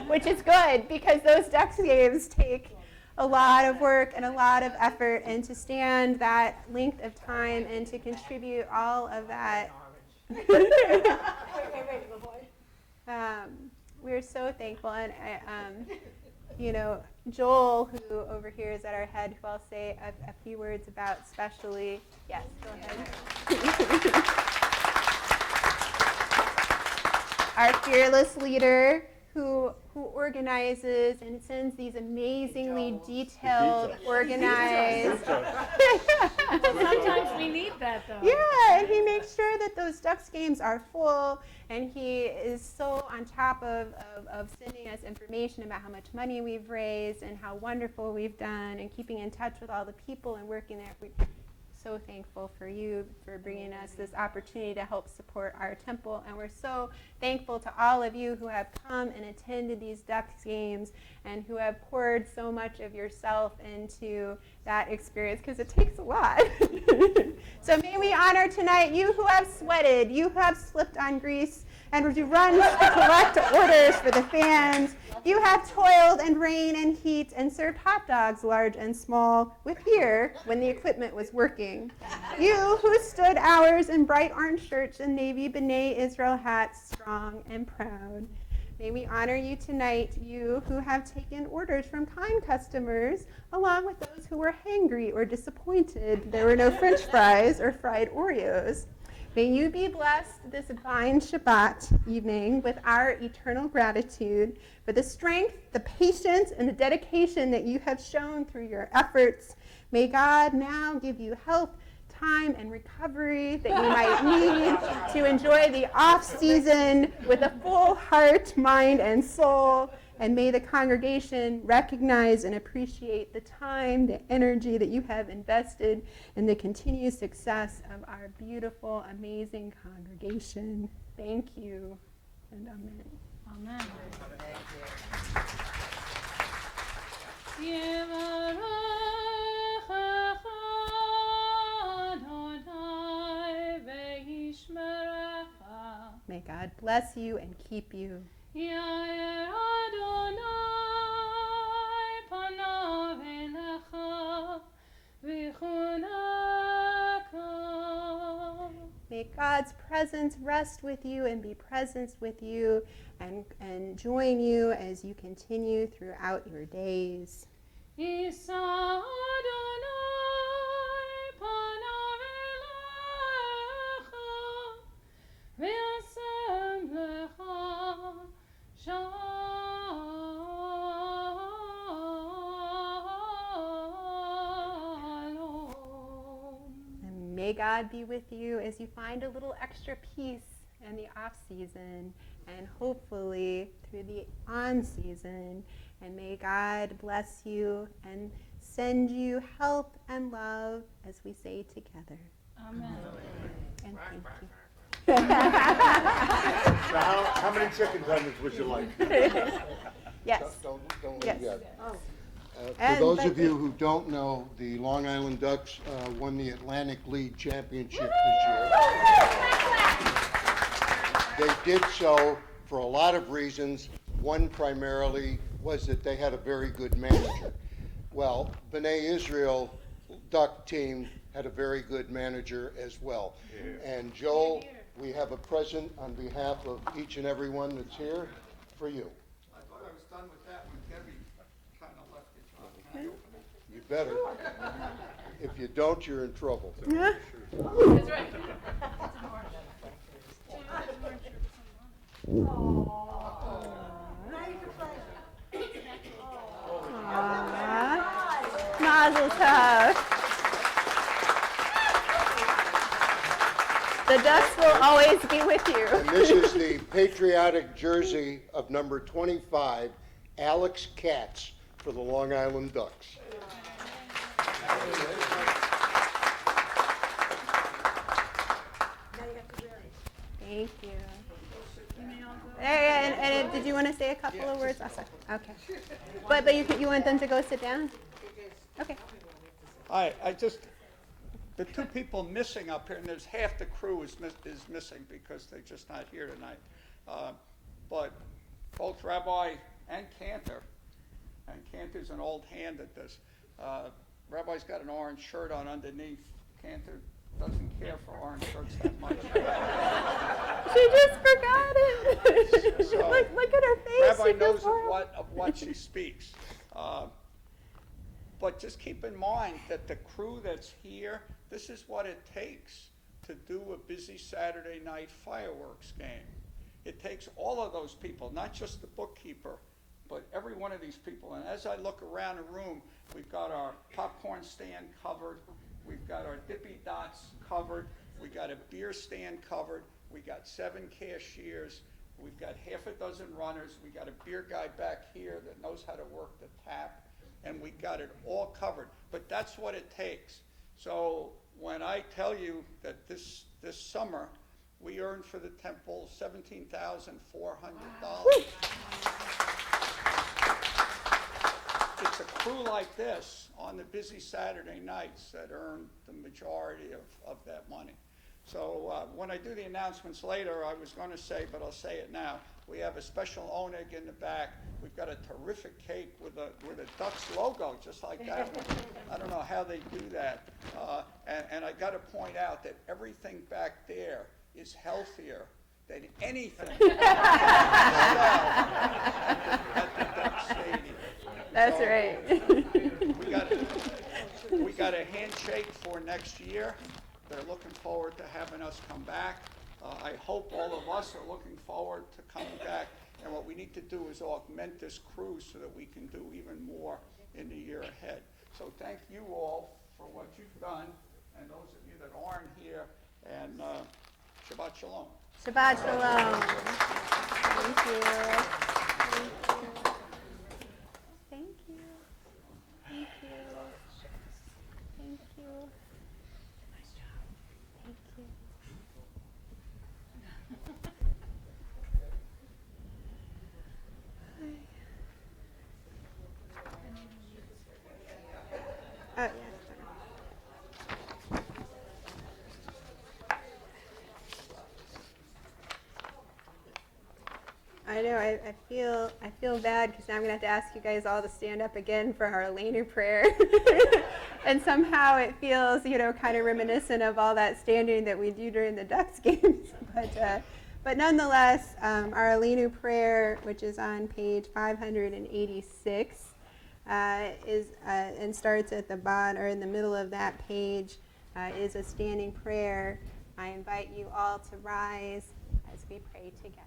which is good because those Ducks games take a lot of work and a lot of effort, and to stand that length of time and to contribute all of that. We're so thankful, and Joel, who over here is at our head, who I'll say a few words about, especially. Yes, go ahead. Our fearless leader, who organizes and sends these amazingly detailed, organized. Sometimes we need that, though. Yeah, and he makes sure that those Ducks games are full, and he is so on top of sending us information about how much money we've raised and how wonderful we've done, and keeping in touch with all the people and working there. We're so thankful for you for bringing us this opportunity to help support our temple, and we're so thankful to all of you who have come and attended these Ducks games and who have poured so much of yourself into that experience, because it takes a lot. So may we honor tonight you who have sweated, you who have slipped on grease and run to collect orders for the fans. You have toiled in rain and heat and served hot dogs, large and small, with beer when the equipment was working. You who stood hours in bright orange shirts and navy B'nai Israel hats, strong and proud. May we honor you tonight, you who have taken orders from kind customers, along with those who were hangry or disappointed there were no French fries or fried Oreos. May you be blessed this fine Shabbat evening with our eternal gratitude for the strength, the patience, and the dedication that you have shown through your efforts. May God now give you health, time, and recovery that you might need to enjoy the off season with a full heart, mind, and soul. And may the congregation recognize and appreciate the time, the energy that you have invested in the continued success of our beautiful, amazing congregation. Thank you, and amen. Amen. May God bless you and keep you. May God's presence rest with you and be present with you and join you as you continue throughout your days. And may God be with you as you find a little extra peace in the off season and hopefully through the on season. And may God bless you and send you health and love as we say together. Amen. And thank you. So how many chicken tenders would you like? Yes. Don't Yes. leave yet. For And those but- of you who don't know, the Long Island Ducks won the Atlantic League Championship this year. They did so for a lot of reasons. One primarily was that they had a very good manager. Well, B'nai Israel Duck team had a very good manager as well. And Joel, we have a present on behalf of each and every one that's here for you. I thought I was done with that when Debbie kind of left it. Can I open it? You better. If you don't, you're in trouble. That's right. Aww. Mazel tov. The Ducks will always be with you. And this is the patriotic jersey of number 25, Alex Katz, for the Long Island Ducks. Thank you. And did you want to say a couple of words? Oh, sorry. Okay. But you want them to go sit down? Okay. I just, the two people missing up here, and there's half the crew is missing because they're just not here tonight. But both Rabbi and Cantor's an old hand at this. Rabbi's got an orange shirt on underneath. Cantor doesn't care for orange shirts that much. She just forgot it. So, look at her face. Rabbi She knows feels horrible. of what she speaks. But just keep in mind that the crew that's here, this is what it takes to do a busy Saturday night fireworks game. It takes all of those people, not just the bookkeeper, but every one of these people. And as I look around the room, we've got our popcorn stand covered, we've got our Dippy Dots covered, we got a beer stand covered, we got 7 cashiers, we've got half a dozen runners, we got a beer guy back here that knows how to work the tap, and we got it all covered. But that's what it takes. So when I tell you that this summer, we earned for the temple $17,400. It's a crew like this on the busy Saturday nights that earn the majority of that money. So when I do the announcements later, I was going to say, but I'll say it now, we have a special oneg in the back. We've got a terrific cake with a Ducks logo, just like that one. I don't know how they do that. And I got to point out that everything back there is healthier than anything at the Ducks Stadium. That's So, right. We got a handshake for next year. They're looking forward to having us come back. I hope all of us are looking forward to coming back. And what we need to do is augment this crew so that we can do even more in the year ahead. So thank you all for what you've done, and those of you that aren't here, and Shabbat Shalom. Shabbat shalom. Thank you. Thank you. Thank you. Nice job. Thank you. Oh, yes. I know. I feel bad because now I'm gonna have to ask you guys all to stand up again for our Elenu prayer, and somehow it feels, kind of reminiscent of all that standing that we do during the Ducks games. But nonetheless, our Elenu prayer, which is on page 586, is and starts at the bottom or in the middle of that page, is a standing prayer. I invite you all to rise as we pray together.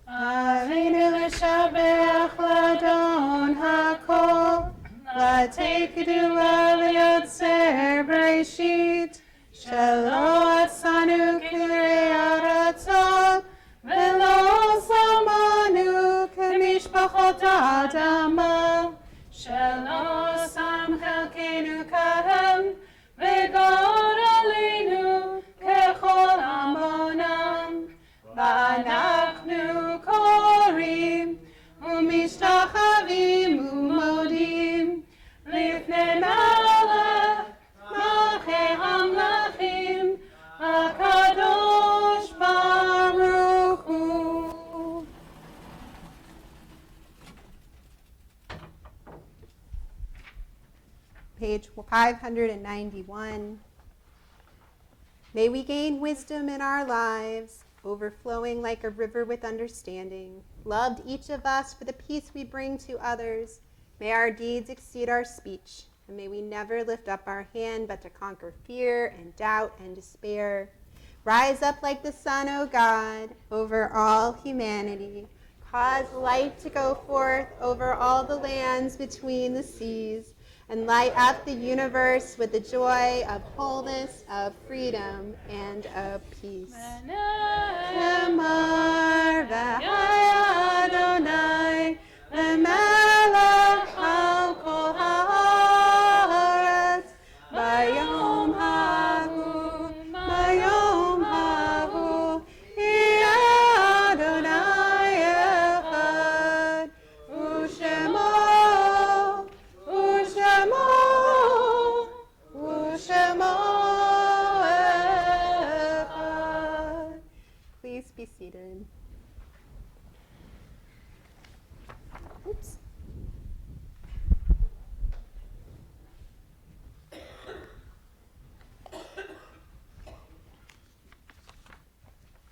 Avinu l'shabeach l'adon hakol, l'tekedu l'yotzer b'reshit, shelo atzanu kirei aratzot, v'lo samanu k'mishpachot ha'adama, shelo sam chelkenu kahem, v'god aleinu kechol amonam. ואנחנו קוראים ומשתחווים ומודים לפני מלך מלכי המלכים הקדוש ברוך הוא. Page 591. May we gain wisdom in our lives, overflowing like a river with understanding. Loved each of us for the peace we bring to others. May our deeds exceed our speech, and may we never lift up our hand but to conquer fear and doubt and despair. Rise up like the sun, O God, over all humanity. Cause light to go forth over all the lands between the seas, and light up the universe with the joy of wholeness, of freedom, and of peace. Lemar v'haya Adonai, lemelech al kol haaretz, bayom hahu, yeh Adonai echad, u'shemo echad. Please be seated. Oops.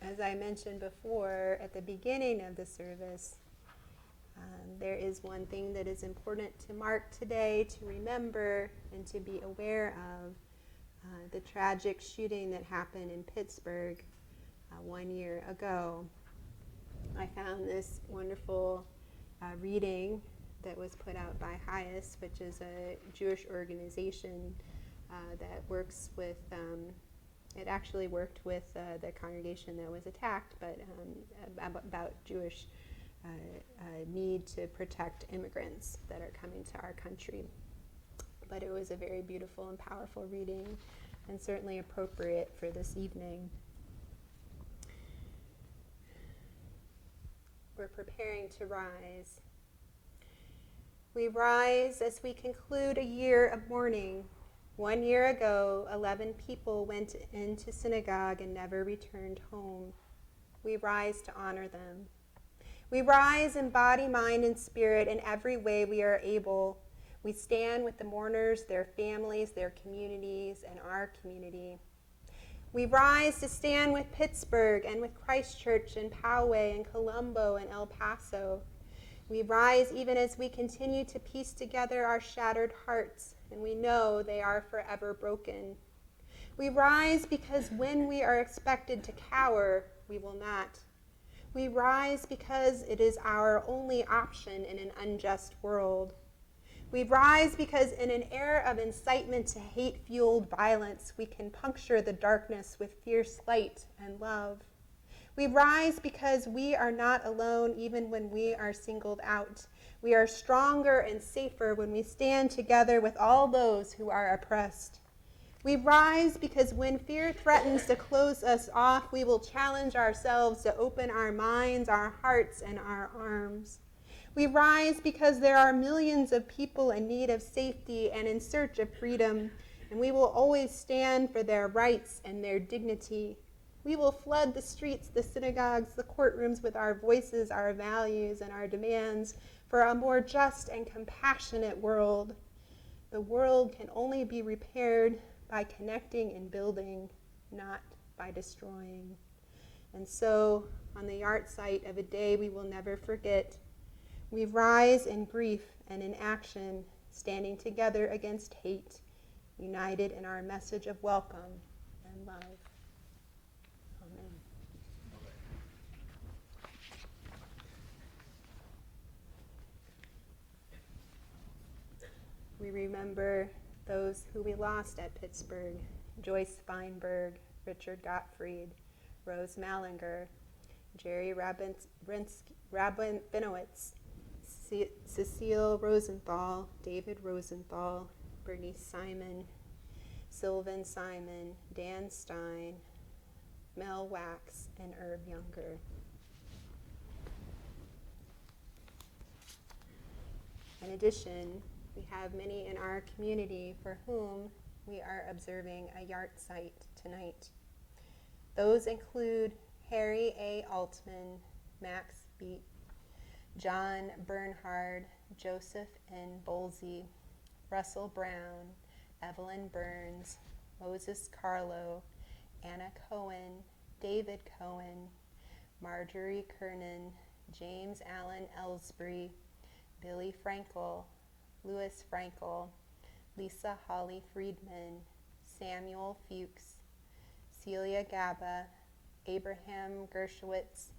As I mentioned before at the beginning of the service, there is one thing that is important to mark today, to remember, and to be aware of, the tragic shooting that happened in Pittsburgh 1 year ago. I found this wonderful reading that was put out by HIAS, which is a Jewish organization that works with, it actually worked with the congregation that was attacked, but about Jewish need to protect immigrants that are coming to our country. But it was a very beautiful and powerful reading, and certainly appropriate for this evening. We're preparing to rise. We rise as we conclude a year of mourning. 1 year ago, 11 people went into synagogue and never returned home. We rise to honor them. We rise in body, mind, and spirit in every way we are able. We stand with the mourners, their families, their communities, and our community. We rise to stand with Pittsburgh and with Christchurch and Poway and Colombo and El Paso. We rise even as we continue to piece together our shattered hearts, and we know they are forever broken. We rise because when we are expected to cower, we will not. We rise because it is our only option in an unjust world. We rise because in an era of incitement to hate-fueled violence, we can puncture the darkness with fierce light and love. We rise because we are not alone even when we are singled out. We are stronger and safer when we stand together with all those who are oppressed. We rise because when fear threatens to close us off, we will challenge ourselves to open our minds, our hearts, and our arms. We rise because there are millions of people in need of safety and in search of freedom, and we will always stand for their rights and their dignity. We will flood the streets, the synagogues, the courtrooms with our voices, our values, and our demands for a more just and compassionate world. The world can only be repaired by connecting and building, not by destroying. And so, on the yard site of a day we will never forget, we rise in grief and in action, standing together against hate, united in our message of welcome and love. Amen. We remember those who we lost at Pittsburgh: Joyce Feinberg, Richard Gottfried, Rose Mallinger, Jerry Rabinowitz, Cecile Rosenthal, David Rosenthal, Bernice Simon, Sylvan Simon, Dan Stein, Mel Wax, and Irv Younger. In addition, we have many in our community for whom we are observing a yard site tonight. Those include Harry A. Altman, Max Beat, John Bernhard, Joseph N. Bolsey, Russell Brown, Evelyn Burns, Moses Carlo, Anna Cohen, David Cohen, Marjorie Kernan, James Allen Ellsbury, Billy Frankel, Louis Frankel, Lisa Holly Friedman, Samuel Fuchs, Celia Gaba, Abraham Gershowitz,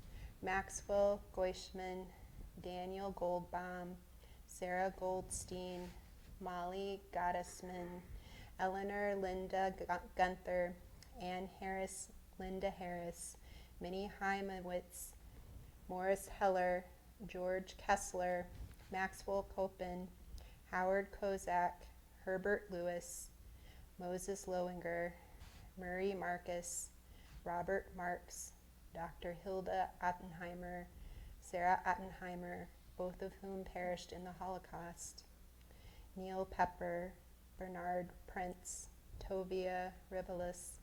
Maxwell Goishman, Daniel Goldbaum, Sarah Goldstein, Molly Gottesman, Eleanor Linda Gunther, Ann Harris, Linda Harris, Minnie Heimowitz, Morris Heller, George Kessler, Maxwell Copen, Howard Kozak, Herbert Lewis, Moses Lowinger, Murray Marcus, Robert Marks, Dr. Hilda Ottenheimer, Sarah Ottenheimer, both of whom perished in the Holocaust, Neil Pepper, Bernard Prince, Tovia Rivelis,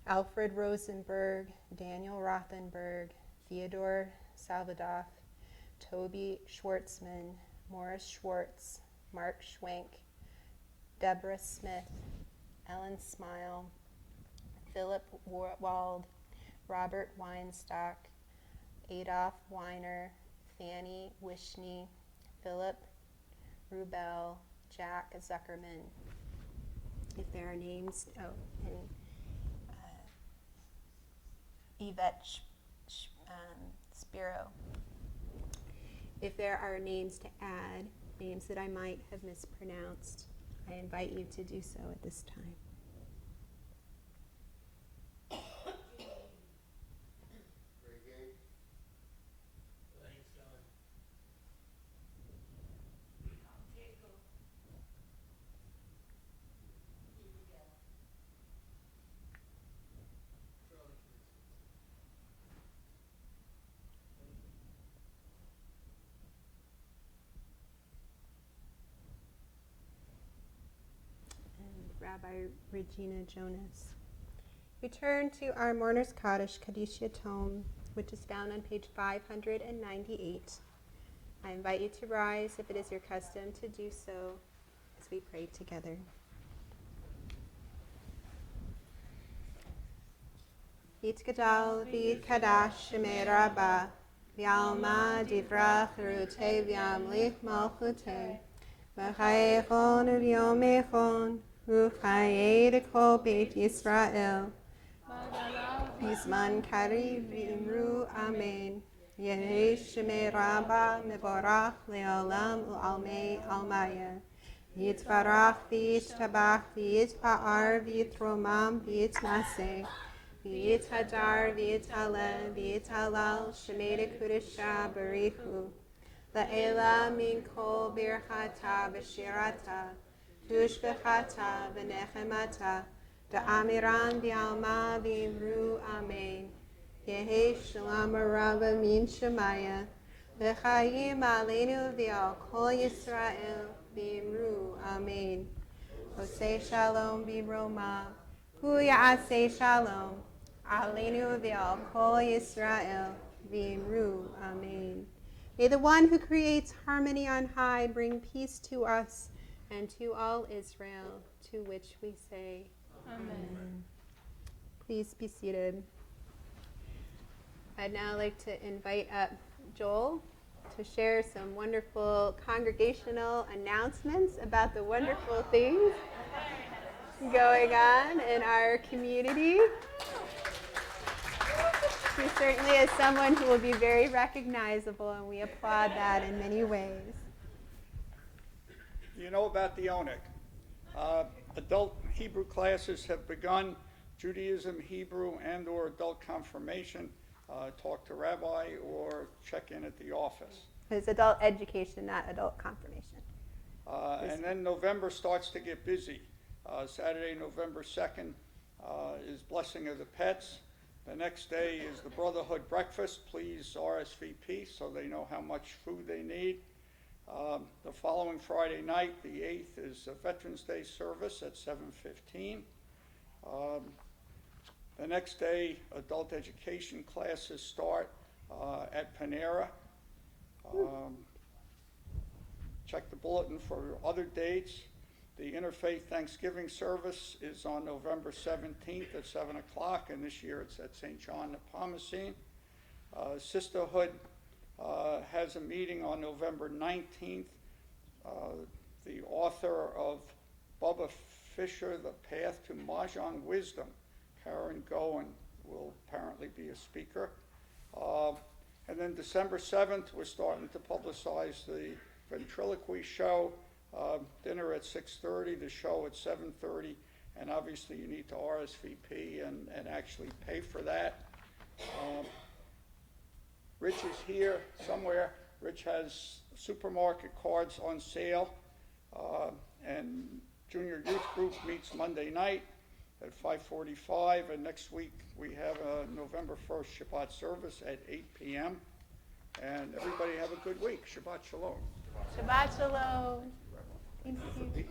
Alfred Rosenberg, Daniel Rothenberg, Theodore Salvadoff, Toby Schwartzman, Morris Schwartz, Mark Schwenk, Deborah Smith, Ellen Smile, Philip Wald, Robert Weinstock, Adolf Weiner, Fanny Wishney, Philip Rubel, Jack Zuckerman. If there are names, and Yvette Spiro. If there are names to add, names that I might have mispronounced, I invite you to do so at this time. Rabbi Regina Jonas. We turn to our Mourner's Kaddish, Kaddish Tome, which is found on page 598. I invite you to rise if it is your custom to do so as we pray together. Yitgadal v'yitkadash shemei Rabbah, v'yalma divrach rutei v'yamlich malchutei, v'chayechon v'yomechon, Uchaye kol Beit Yisrael, Yizman Kari v'imru Amen. Yehi Shemei Rabbah mevorach le'olam u'almei almaya. Yitbarach v'yitztabach v'yitpa'ar v'yitromam v'yitnaseh. V'yitadar v'yitale v'yitalal shemeda kudesha barichu. La'ela min kol birchata v'shirata tushbechata v'nechemata da'amiran v'alma v'imru amen. Yehi shalom rava min shemaya v'chayim aleinu v'al kol Yisrael v'imru amen. Oseh shalom b'roma hu ya'aseh shalom aleinu v'al kol Yisrael v'imru amen. May the one who creates harmony on high bring peace to us and to all Israel, to which we say, Amen. Please be seated. I'd now like to invite up Joel to share some wonderful congregational announcements about the wonderful things going on in our community. He certainly is someone who will be very recognizable, and we applaud that in many ways. You know about the ONIC. Adult Hebrew classes have begun. Judaism, Hebrew, and or adult confirmation. Talk to Rabbi or check in at the office. It's adult education, not adult confirmation. And then November starts to get busy. Saturday, November 2nd is Blessing of the Pets. The next day is the Brotherhood Breakfast. Please RSVP so they know how much food they need. The following Friday night, the 8th, is a Veterans Day service at 7:15. The next day, adult education classes start at Panera. Check the bulletin for other dates. The Interfaith Thanksgiving service is on November 17th at 7 o'clock, and this year it's at St. John Nepomucene. Sisterhood has a meeting on November 19th. The author of Bubba Fisher, The Path to Mahjong Wisdom, Karen Goen, will apparently be a speaker. And then December 7th, we're starting to publicize the ventriloquy show. Dinner at 6:30, the show at 7:30, and obviously you need to RSVP and actually pay for that. Rich is here somewhere. Rich has supermarket cards on sale, and Junior Youth Group meets Monday night at 5:45, and next week we have a November 1st Shabbat service at 8 p.m. And everybody have a good week. Shabbat Shalom. Shabbat Shalom. Thank you.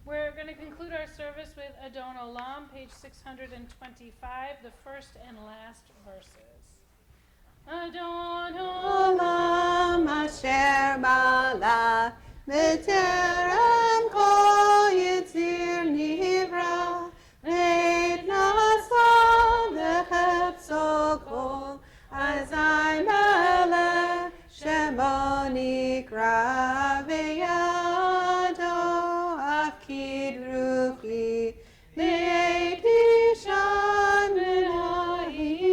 We're going to conclude our service with Adon Olam, page 625, the first and last verses. Adon Olam asher bala b'terem kol yitzir nivra v'et nasa v'chepso kol azai melech shemo nikra v'yado afkid ruchi v'et ishan v'nahiran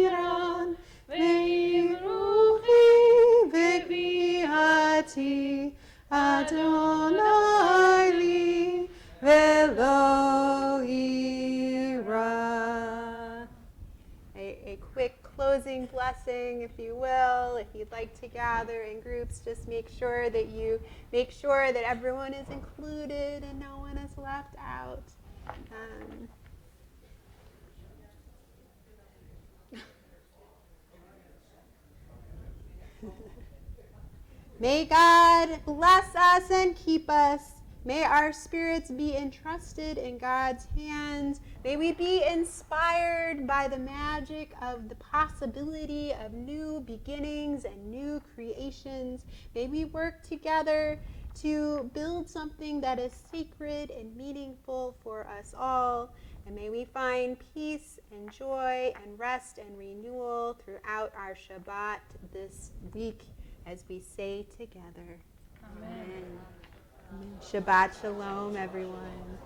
v'imruchi v'kviati Adonai li velo ira. A quick closing blessing, if you will. If you'd like to gather in groups, just make sure that everyone is included and no one is left out. May God bless us and keep us. May our spirits be entrusted in God's hands. May we be inspired by the magic of the possibility of new beginnings and new creations. May we work together to build something that is sacred and meaningful for us all. And may we find peace and joy and rest and renewal throughout our Shabbat this week as we say together. Amen. Amen. Shabbat Shalom, everyone.